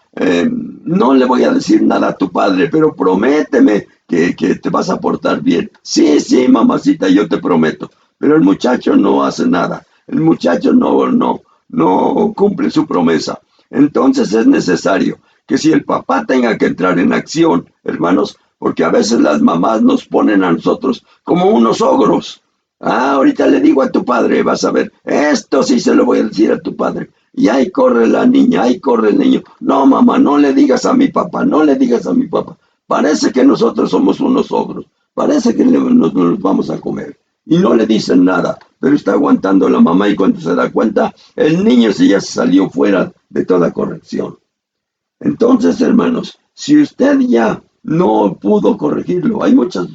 Speaker 1: no le voy a decir nada a tu padre, pero prométeme que te vas a portar bien. Sí, sí, mamacita, yo te prometo. Pero el muchacho no hace nada. El muchacho no cumple su promesa. Entonces es necesario que si el papá tenga que entrar en acción, hermanos, porque a veces las mamás nos ponen a nosotros como unos ogros. Ahorita le digo a tu padre, vas a ver, esto sí se lo voy a decir a tu padre. Y ahí corre la niña, ahí corre el niño. No, mamá, no le digas a mi papá, no le digas a mi papá. Parece que nosotros somos unos ogros, parece que nos vamos a comer. Y no le dicen nada, pero está aguantando la mamá y cuando se da cuenta, el niño sí ya se salió fuera de toda corrección. Entonces, hermanos, si usted ya no pudo corregirlo, hay muchos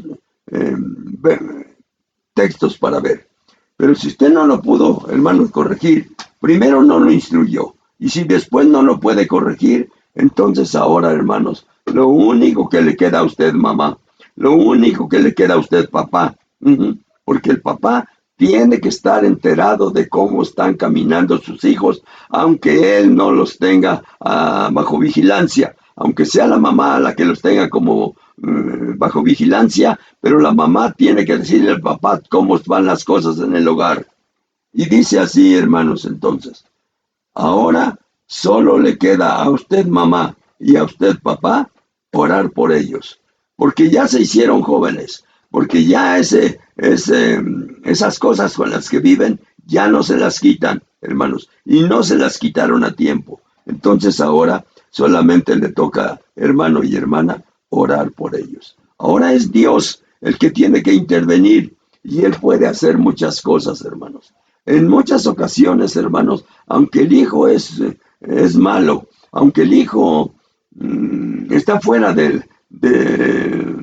Speaker 1: textos para ver. Pero si usted no lo pudo, hermanos, corregir, primero no lo instruyó. Y si después no lo puede corregir, entonces ahora, hermanos, lo único que le queda a usted, mamá, lo único que le queda a usted, papá, porque el papá tiene que estar enterado de cómo están caminando sus hijos, aunque él no los tenga bajo vigilancia, aunque sea la mamá la que los tenga como bajo vigilancia, pero la mamá tiene que decirle al papá cómo van las cosas en el hogar. Y dice así, hermanos, entonces, ahora solo le queda a usted, mamá, y a usted, papá, orar por ellos, porque ya se hicieron jóvenes, porque ya esas cosas con las que viven ya no se las quitan, hermanos, y no se las quitaron a tiempo. Entonces ahora solamente le toca, hermano y hermana, orar por ellos. Ahora es Dios el que tiene que intervenir y Él puede hacer muchas cosas, hermanos. En muchas ocasiones, hermanos, aunque el hijo es malo, aunque el hijo está fuera de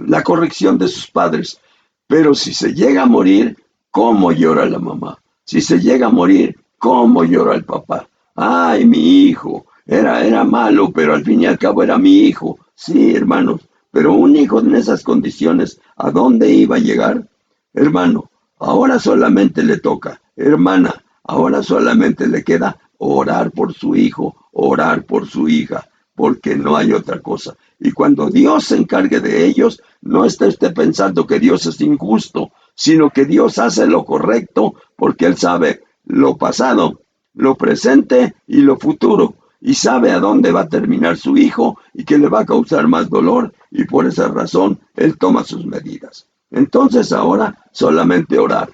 Speaker 1: la corrección de sus padres, pero si se llega a morir, ¿cómo llora la mamá? Si se llega a morir, ¿cómo llora el papá? Ay, mi hijo, era malo, pero al fin y al cabo era mi hijo. Sí, hermanos, pero un hijo en esas condiciones, ¿a dónde iba a llegar? Hermano, ahora solamente le toca, hermana, ahora solamente le queda orar por su hijo, orar por su hija, porque no hay otra cosa. Y cuando Dios se encargue de ellos, no esté usted pensando que Dios es injusto, sino que Dios hace lo correcto porque Él sabe lo pasado, lo presente y lo futuro. Y sabe a dónde va a terminar su hijo y que le va a causar más dolor. Y por esa razón, Él toma sus medidas. Entonces ahora solamente orar,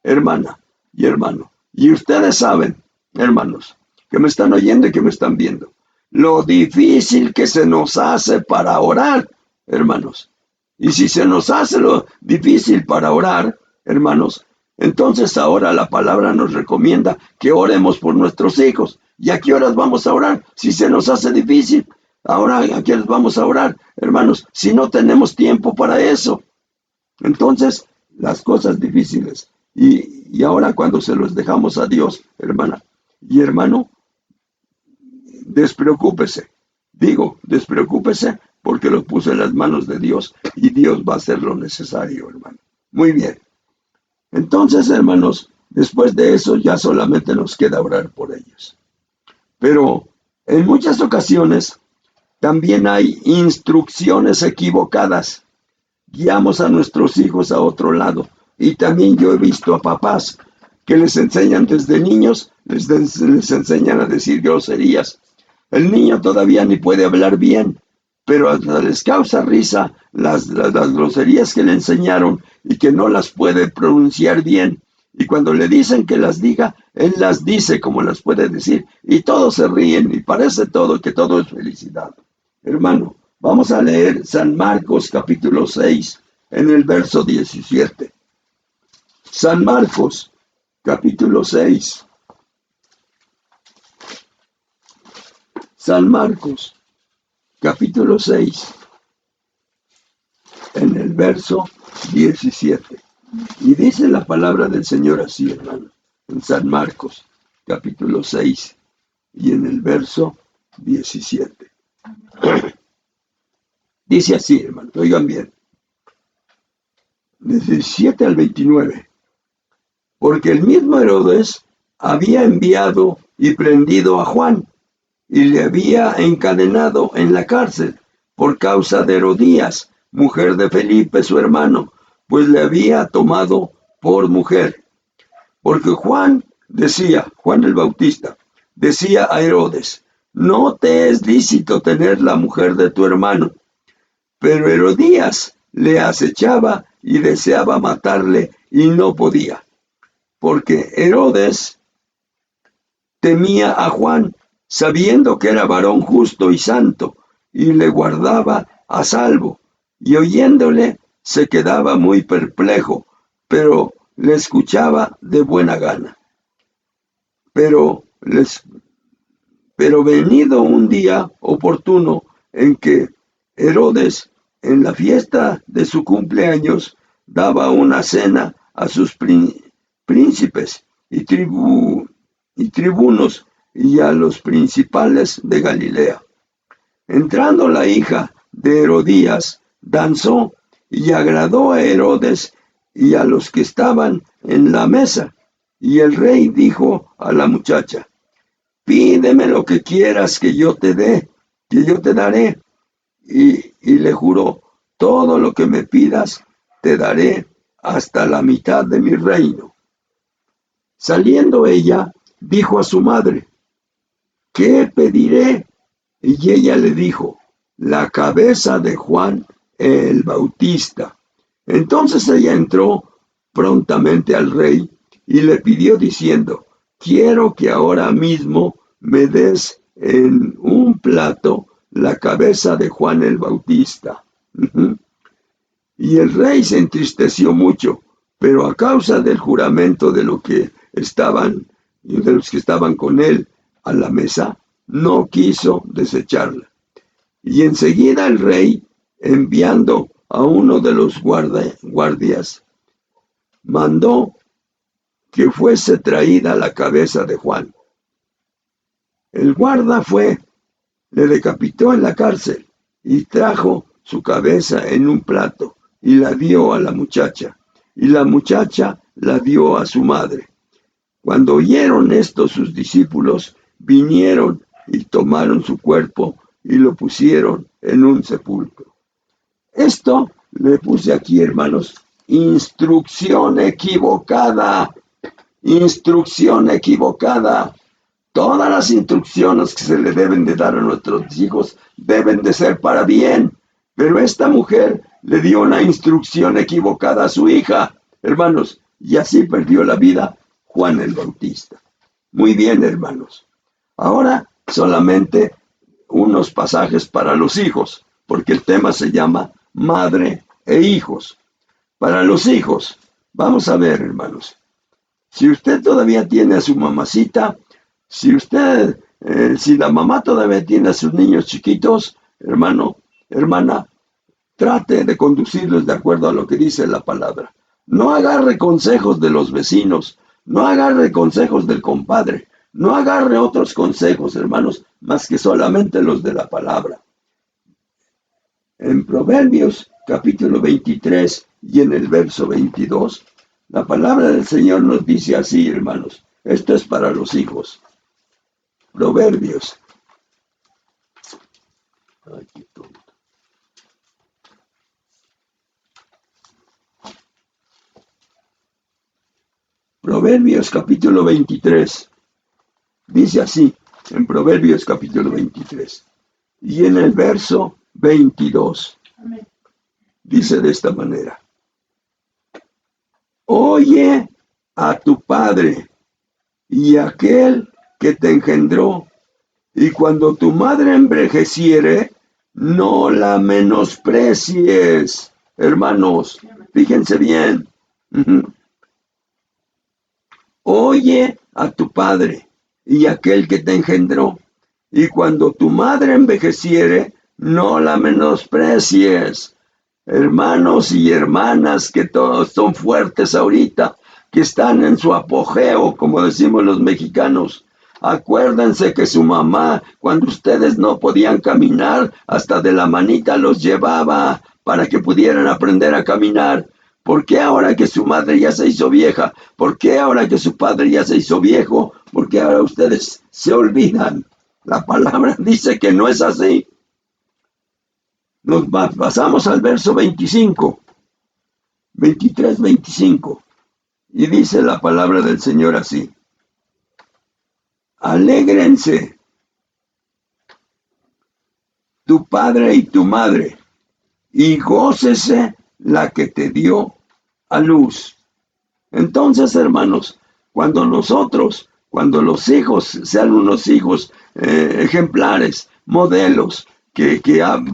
Speaker 1: hermana y hermano. Y ustedes saben, hermanos, que me están oyendo y que me están viendo, lo difícil que se nos hace para orar, hermanos. Y si se nos hace lo difícil para orar, hermanos, entonces ahora la palabra nos recomienda que oremos por nuestros hijos. ¿Y a qué horas vamos a orar? Si se nos hace difícil, ahora ¿a qué horas vamos a orar, hermanos? Si no tenemos tiempo para eso. Entonces, las cosas difíciles. Y ahora cuando se los dejamos a Dios, hermana y hermano, despreocúpese. Digo, despreocúpese porque lo puse en las manos de Dios y Dios va a hacer lo necesario, hermano. Muy bien. Entonces, hermanos, después de eso ya solamente nos queda orar por ellos. Pero en muchas ocasiones también hay instrucciones equivocadas. Guiamos a nuestros hijos a otro lado. Y también yo he visto a papás que les enseñan desde niños, les enseñan a decir groserías. El niño todavía ni puede hablar bien, pero hasta les causa risa las groserías que le enseñaron y que no las puede pronunciar bien. Y cuando le dicen que las diga, él las dice como las puede decir. Y todos se ríen y parece todo que todo es felicidad. Hermano, vamos a leer San Marcos capítulo 6 en el verso 17. San Marcos capítulo 6. San Marcos capítulo 6 en el verso 17. Y dice la palabra del Señor así, hermano, en San Marcos capítulo 6 y en el verso 17. Dice así, hermano, oigan bien, de 17 al 29. Porque el mismo Herodes había enviado y prendido a Juan y le había encadenado en la cárcel por causa de Herodías, mujer de Felipe, su hermano, pues le había tomado por mujer. Porque Juan el Bautista, decía a Herodes, no te es lícito tener la mujer de tu hermano. Pero Herodías le acechaba y deseaba matarle y no podía. Porque Herodes temía a Juan, sabiendo que era varón justo y santo, y le guardaba a salvo, y oyéndole se quedaba muy perplejo, pero le escuchaba de buena gana. Pero venido un día oportuno en que Herodes, en la fiesta de su cumpleaños, daba una cena a sus príncipes y tribunos y a los principales de Galilea. Entrando la hija de Herodías, danzó y agradó a Herodes y a los que estaban en la mesa. Y el rey dijo a la muchacha, pídeme lo que quieras que yo te daré. Y le juró, todo lo que me pidas te daré hasta la mitad de mi reino. Saliendo ella, dijo a su madre, ¿qué pediré? Y ella le dijo, la cabeza de Juan el Bautista. Entonces ella entró prontamente al rey y le pidió diciendo, quiero que ahora mismo me des en un plato la cabeza de Juan el Bautista. Y el rey se entristeció mucho, pero a causa del juramento de los que estaban con él a la mesa, no quiso desecharla. Y enseguida el rey, enviando a uno de los guardias, mandó que fuese traída la cabeza de Juan. El guarda fue, le decapitó en la cárcel y trajo su cabeza en un plato y la dio a la muchacha, y la muchacha la dio a su madre. Cuando oyeron esto sus discípulos, vinieron y tomaron su cuerpo y lo pusieron en un sepulcro. Esto le puse aquí, hermanos, instrucción equivocada. Instrucción equivocada. Todas las instrucciones que se le deben de dar a nuestros hijos deben de ser para bien. Pero esta mujer le dio una instrucción equivocada a su hija, hermanos, y así perdió la vida Juan el Bautista. Muy bien, hermanos. Ahora solamente unos pasajes para los hijos, porque el tema se llama madre e hijos. Para los hijos, vamos a ver, hermanos. Si usted todavía tiene a su mamacita, si la mamá todavía tiene a sus niños chiquitos, hermano, hermana, trate de conducirlos de acuerdo a lo que dice la palabra. No agarre consejos de los vecinos, no agarre consejos del compadre, no agarre otros consejos, hermanos, más que solamente los de la palabra. En Proverbios capítulo 23 y en el verso 22, la palabra del Señor nos dice así, hermanos. Esto es para los hijos. Proverbios. Ay, qué tonto. Proverbios capítulo 23. Dice así, en Proverbios capítulo 23. Y en el verso 22. Amén. Dice de esta manera. Oye a tu padre y a aquel que te engendró, y cuando tu madre envejeciere, no la menosprecies. Hermanos, fíjense bien. Oye a tu padre y a aquel que te engendró, y cuando tu madre envejeciere, no la menosprecies. Hermanos y hermanas que todos son fuertes ahorita, que están en su apogeo, como decimos los mexicanos. Acuérdense que su mamá, cuando ustedes no podían caminar, hasta de la manita los llevaba para que pudieran aprender a caminar. ¿Por qué ahora que su madre ya se hizo vieja? ¿Por qué ahora que su padre ya se hizo viejo? ¿Por qué ahora ustedes se olvidan? La palabra dice que no es así. Nos pasamos al verso 25, 23, 25, y dice la palabra del Señor así. Alégrense tu padre y tu madre, y gócese la que te dio a luz. Entonces, hermanos, cuando los hijos sean unos hijos ejemplares, modelos, que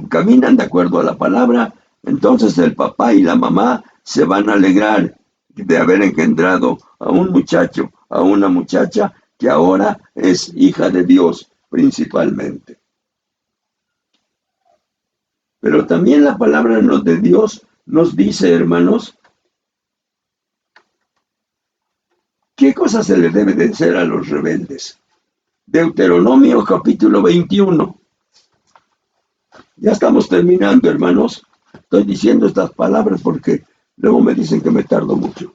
Speaker 1: caminan de acuerdo a la palabra, entonces el papá y la mamá se van a alegrar de haber engendrado a un muchacho, a una muchacha que ahora es hija de Dios principalmente. Pero también la palabra de Dios nos dice, hermanos, ¿qué cosa se le debe de hacer a los rebeldes? Deuteronomio capítulo 21. Ya estamos terminando, hermanos. Estoy diciendo estas palabras porque luego me dicen que me tardo mucho.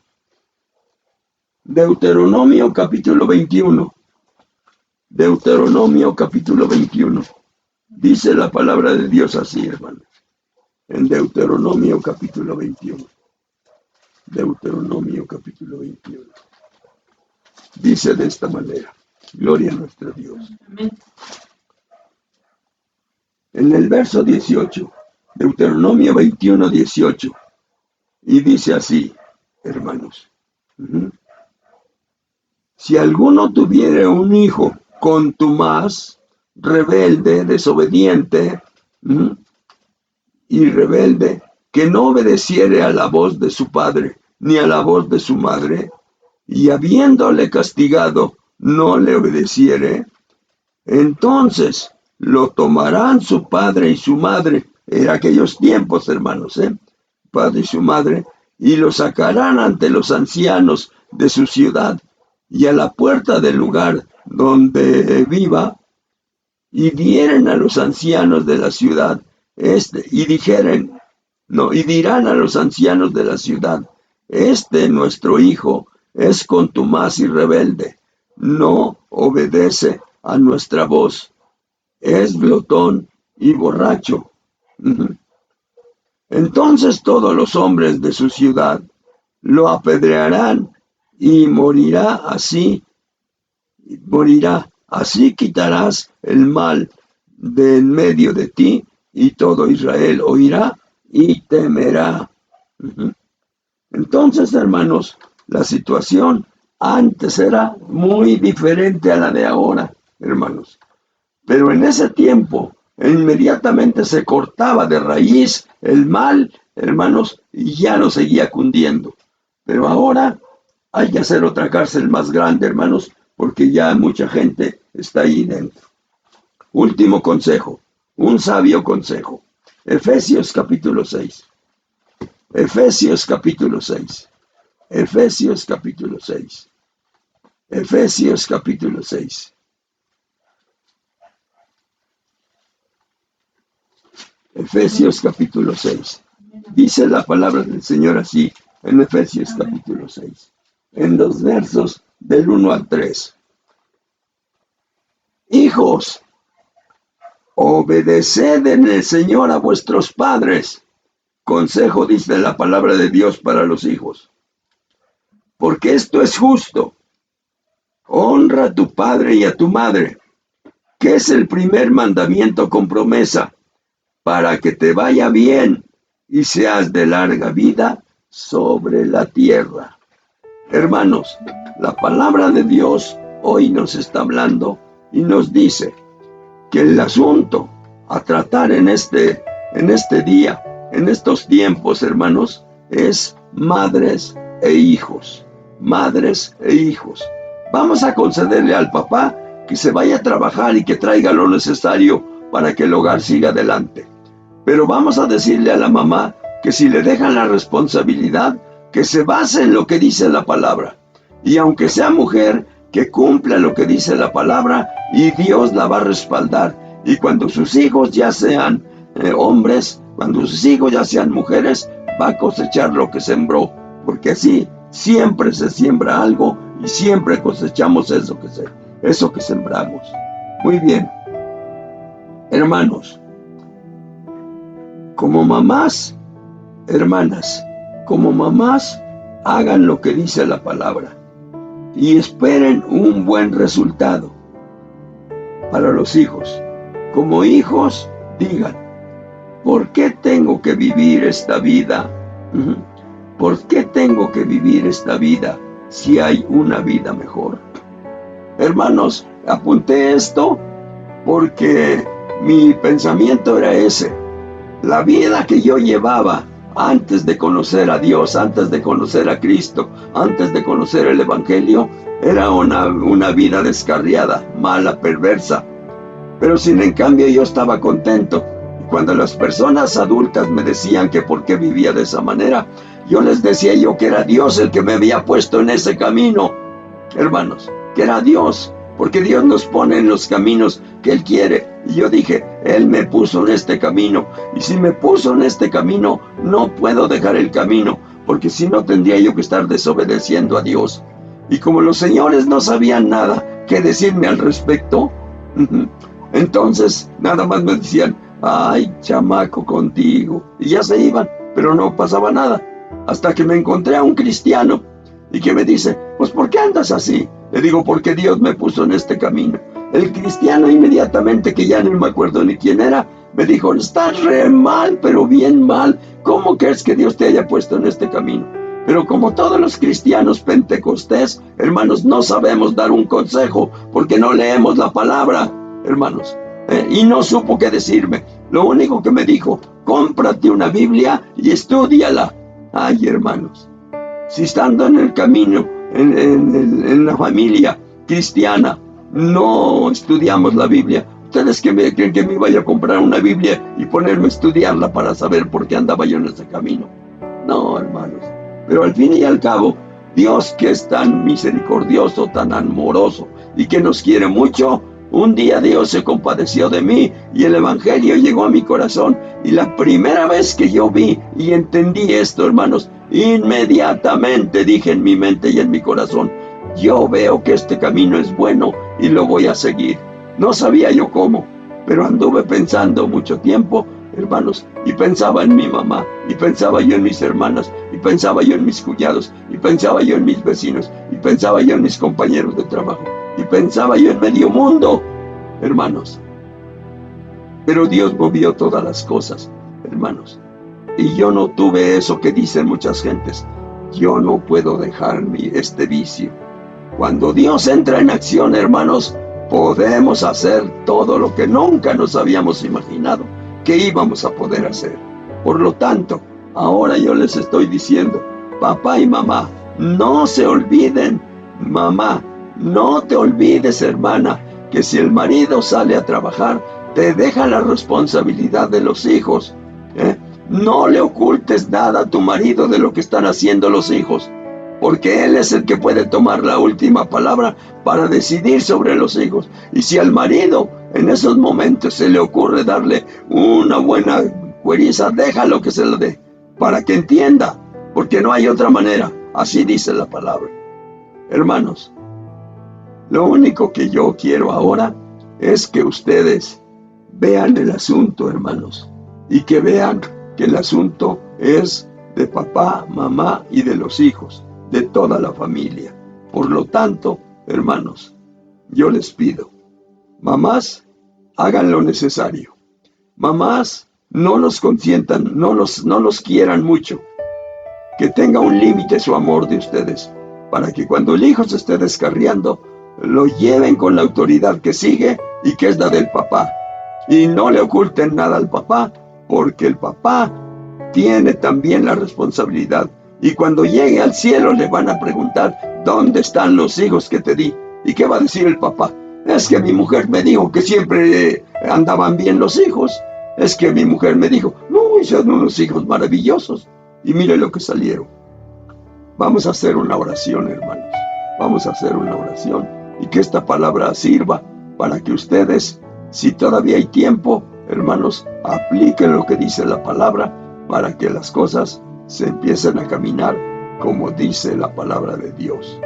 Speaker 1: Deuteronomio capítulo 21. Deuteronomio capítulo 21. Dice la palabra de Dios así, hermanos. En Deuteronomio capítulo 21. Deuteronomio capítulo 21. Dice de esta manera. Gloria a nuestro Dios. Amén. En el verso 18, Deuteronomio 21, 18, y dice así, hermanos, si alguno tuviere un hijo contumaz, rebelde, desobediente, y rebelde, que no obedeciere a la voz de su padre, ni a la voz de su madre, y habiéndole castigado, no le obedeciere, entonces lo tomarán su padre y su madre, en aquellos tiempos, hermanos, padre y su madre, y lo sacarán ante los ancianos de su ciudad y a la puerta del lugar donde viva, y dieren a los ancianos de la ciudad, y dirán a los ancianos de la ciudad, nuestro hijo es contumaz y rebelde, no obedece a nuestra voz. Es glotón y borracho. Entonces todos los hombres de su ciudad lo apedrearán y morirá así. Así quitarás el mal de en medio de ti y todo Israel oirá y temerá. Entonces, hermanos, la situación antes era muy diferente a la de ahora, hermanos. Pero en ese tiempo, inmediatamente se cortaba de raíz el mal, hermanos, y ya no seguía cundiendo. Pero ahora hay que hacer otra cárcel más grande, hermanos, porque ya mucha gente está ahí dentro. Último consejo, un sabio consejo. Efesios capítulo 6. Efesios capítulo 6. Efesios capítulo 6. Efesios capítulo 6. Efesios capítulo 6. Dice la palabra del Señor así en Efesios capítulo 6. En los versos del 1 al 3. Hijos, obedeced en el Señor a vuestros padres. Consejo dice la palabra de Dios para los hijos. Porque esto es justo. Honra a tu padre y a tu madre, que es el primer mandamiento con promesa, para que te vaya bien y seas de larga vida sobre la tierra. Hermanos, la palabra de Dios hoy nos está hablando y nos dice que el asunto a tratar en este día, en estos tiempos, hermanos, es madres e hijos. Madres e hijos. Vamos a concederle al papá que se vaya a trabajar y que traiga lo necesario para que el hogar siga adelante. Pero vamos a decirle a la mamá que si le dejan la responsabilidad, que se base en lo que dice la palabra. Y aunque sea mujer, que cumpla lo que dice la palabra y Dios la va a respaldar. Y cuando sus hijos ya sean hombres, cuando sus hijos ya sean mujeres, va a cosechar lo que sembró. Porque así siempre se siembra algo y siempre cosechamos eso que sembramos. Muy bien. Hermanos, como mamás, hermanas, como mamás, hagan lo que dice la palabra y esperen un buen resultado para los hijos. Como hijos, digan, ¿por qué tengo que vivir esta vida? ¿Por qué tengo que vivir esta vida si hay una vida mejor? Hermanos, apunté esto porque mi pensamiento era ese. La vida que yo llevaba antes de conocer a Dios, antes de conocer a Cristo, antes de conocer el Evangelio, era una vida descarriada, mala, perversa. Pero sin en cambio yo estaba contento. Y cuando las personas adultas me decían que por qué vivía de esa manera, yo les decía que era Dios el que me había puesto en ese camino. Hermanos, que era Dios, porque Dios nos pone en los caminos que Él quiere. Y yo dije, Él me puso en este camino. Y si me puso en este camino, no puedo dejar el camino, porque si no tendría yo que estar desobedeciendo a Dios. Y como los señores no sabían nada que decirme al respecto, entonces nada más me decían, ay, chamaco contigo. Y ya se iban, pero no pasaba nada. Hasta que me encontré a un cristiano y que me dice, pues ¿por qué andas así? Le digo, porque Dios me puso en este camino. El cristiano inmediatamente, que ya no me acuerdo ni quién era, me dijo, estás re mal, pero bien mal. ¿Cómo crees que Dios te haya puesto en este camino? Pero como todos los cristianos pentecostés, hermanos, no sabemos dar un consejo porque no leemos la palabra, hermanos. Y no supo qué decirme. Lo único que me dijo, cómprate una Biblia y estúdiala. Ay, hermanos, si estando en el camino, en la familia cristiana, no estudiamos la Biblia, ¿ustedes creen que me vaya a comprar una Biblia y ponerme a estudiarla para saber por qué andaba yo en ese camino? No, hermanos. Pero al fin y al cabo, Dios, que es tan misericordioso, tan amoroso y que nos quiere mucho, un día Dios se compadeció de mí y el Evangelio llegó a mi corazón. Y la primera vez que yo vi y entendí esto, hermanos, inmediatamente dije en mi mente y en mi corazón, yo veo que este camino es bueno y lo voy a seguir. No sabía yo cómo, pero anduve pensando mucho tiempo, hermanos, y pensaba en mi mamá, y pensaba yo en mis hermanas, y pensaba yo en mis cuñados, y pensaba yo en mis vecinos, y pensaba yo en mis compañeros de trabajo, y pensaba yo en medio mundo, hermanos. Pero Dios movió todas las cosas, hermanos. Y yo no tuve eso que dicen muchas gentes. Yo no puedo dejar este vicio. Cuando Dios entra en acción, hermanos, podemos hacer todo lo que nunca nos habíamos imaginado que íbamos a poder hacer. Por lo tanto, ahora yo les estoy diciendo, papá y mamá, no se olviden, mamá, no te olvides, hermana, que si el marido sale a trabajar, te deja la responsabilidad de los hijos. No le ocultes nada a tu marido de lo que están haciendo los hijos, porque él es el que puede tomar la última palabra para decidir sobre los hijos. Y si al marido en esos momentos se le ocurre darle una buena cueriza, déjalo que se lo dé, para que entienda, porque no hay otra manera. Así dice la palabra. Hermanos, lo único que yo quiero ahora es que ustedes vean el asunto, hermanos, y que vean que el asunto es de papá, mamá y de los hijos, de toda la familia. Por lo tanto, hermanos, yo les pido, mamás, hagan lo necesario. Mamás, no los consientan, no los quieran mucho. Que tenga un límite su amor de ustedes, para que cuando el hijo se esté descarriando, lo lleven con la autoridad que sigue y que es la del papá. Y no le oculten nada al papá, porque el papá tiene también la responsabilidad. Y cuando llegue al cielo le van a preguntar, ¿dónde están los hijos que te di? ¿Y qué va a decir el papá? Es que mi mujer me dijo que siempre andaban bien los hijos. Es que mi mujer me dijo, no, son unos hijos maravillosos. Y mire lo que salieron. Vamos a hacer una oración, hermanos. Vamos a hacer una oración. Y que esta palabra sirva para que ustedes, si todavía hay tiempo, hermanos, apliquen lo que dice la palabra para que las cosas se empiecen a caminar como dice la palabra de Dios.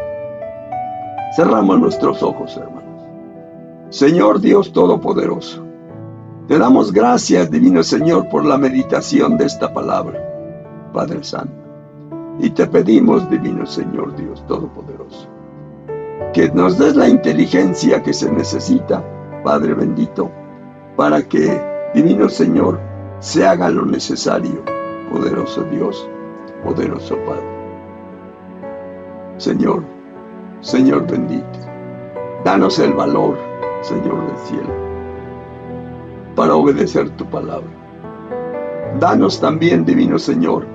Speaker 1: Cerramos nuestros ojos, hermanos. Señor Dios Todopoderoso, te damos gracias, divino Señor, por la meditación de esta palabra, Padre Santo. Y te pedimos, divino Señor Dios Todopoderoso, que nos des la inteligencia que se necesita, Padre bendito, para que, divino Señor, se haga lo necesario, poderoso Dios, poderoso Padre. Señor, Señor bendito, danos el valor, Señor del cielo, para obedecer tu palabra. Danos también, divino Señor,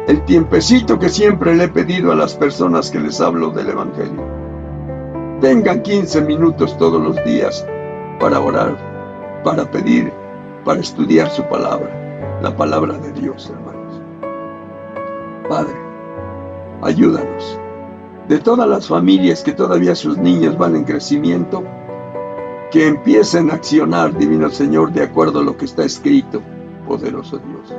Speaker 1: el tiempecito que siempre le he pedido a las personas que les hablo del Evangelio. Tengan 15 minutos todos los días para orar, para pedir, para estudiar su palabra, la palabra de Dios, hermanos. Padre, ayúdanos. De todas las familias que todavía sus niños van en crecimiento, que empiecen a accionar, divino Señor, de acuerdo a lo que está escrito, poderoso Dios.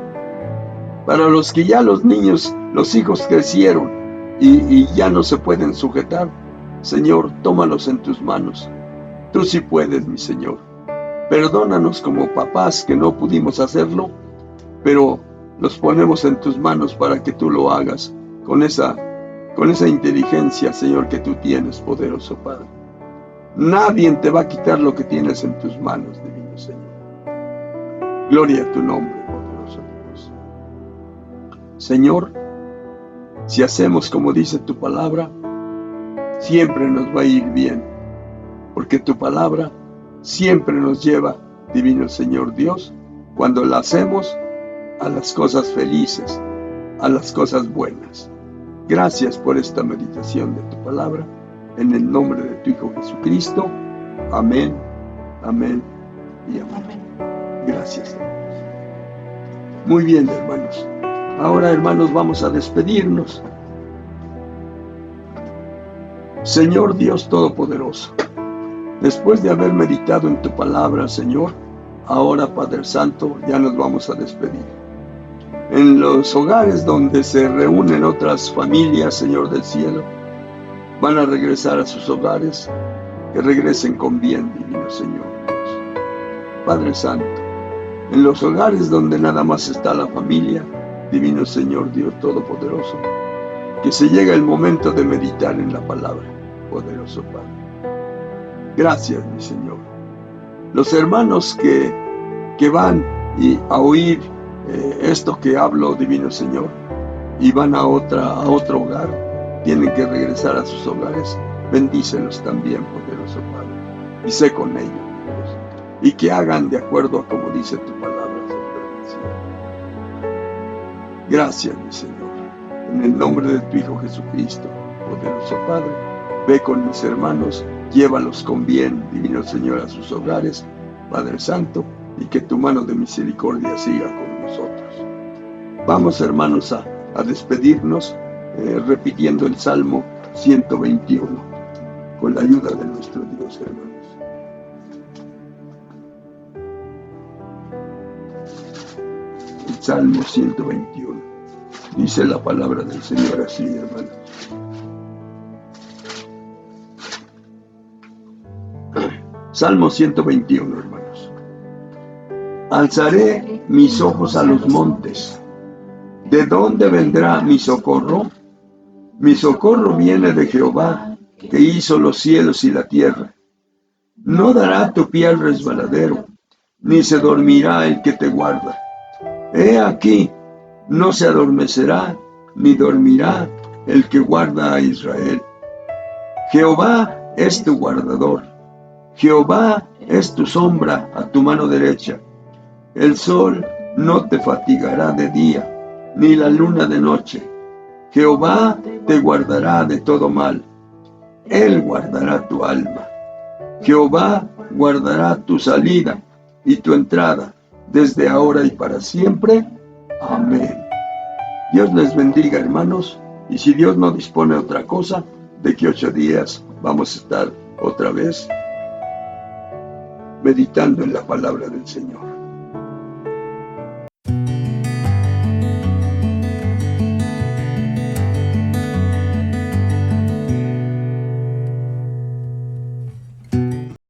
Speaker 1: Para los que ya los niños, los hijos crecieron y ya no se pueden sujetar, Señor, tómalos en tus manos. Tú sí puedes, mi Señor. Perdónanos como papás que no pudimos hacerlo, pero los ponemos en tus manos para que tú lo hagas con esa inteligencia, Señor, que tú tienes, poderoso Padre. Nadie te va a quitar lo que tienes en tus manos, divino Señor. Gloria a tu nombre, poderoso Dios. Señor, si hacemos como dice tu palabra, siempre nos va a ir bien, porque tu palabra siempre nos lleva, divino Señor Dios, cuando la hacemos, a las cosas felices, a las cosas buenas. Gracias por esta meditación de tu palabra, en el nombre de tu Hijo Jesucristo. Amén, amén y amén. Gracias, hermanos. Muy bien, hermanos. Ahora, hermanos, vamos a despedirnos. Señor Dios Todopoderoso, después de haber meditado en tu palabra, Señor, ahora, Padre Santo, ya nos vamos a despedir. En los hogares donde se reúnen otras familias, Señor del cielo, van a regresar a sus hogares que regresen con bien, divino Señor Dios. Padre Santo, en los hogares donde nada más está la familia, divino Señor Dios Todopoderoso, que se llega el momento de meditar en la palabra, poderoso Padre. Gracias, mi Señor. Los hermanos que van a oír esto que hablo, divino Señor, y van a otro hogar, tienen que regresar a sus hogares, bendícelos también, poderoso Padre, y sé con ellos, Dios, y que hagan de acuerdo a como dice tu palabra sobre el cielo. Gracias, mi Señor, en el nombre de tu Hijo Jesucristo, poderoso Padre, ve con mis hermanos, llévalos con bien, divino Señor, a sus hogares, Padre Santo, y que tu mano de misericordia siga con nosotros. Vamos, hermanos, a despedirnos repitiendo el Salmo 121 con la ayuda de nuestro Dios, hermanos. El Salmo 121 dice la palabra del Señor así, hermanos. Salmo 121, hermanos. Alzaré mis ojos a los montes. ¿De dónde vendrá mi socorro? Mi socorro viene de Jehová, que hizo los cielos y la tierra. No dará tu pie al resbaladero, ni se dormirá el que te guarda. He aquí, no se adormecerá, ni dormirá el que guarda a Israel. Jehová es tu guardador. Jehová es tu sombra a tu mano derecha. El sol no te fatigará de día, ni la luna de noche. Jehová te guardará de todo mal. Él guardará tu alma. Jehová guardará tu salida y tu entrada, desde ahora y para siempre. Amén. Dios les bendiga, hermanos, y si Dios no dispone otra cosa, de que 8 días vamos a estar otra vez meditando en la palabra del Señor.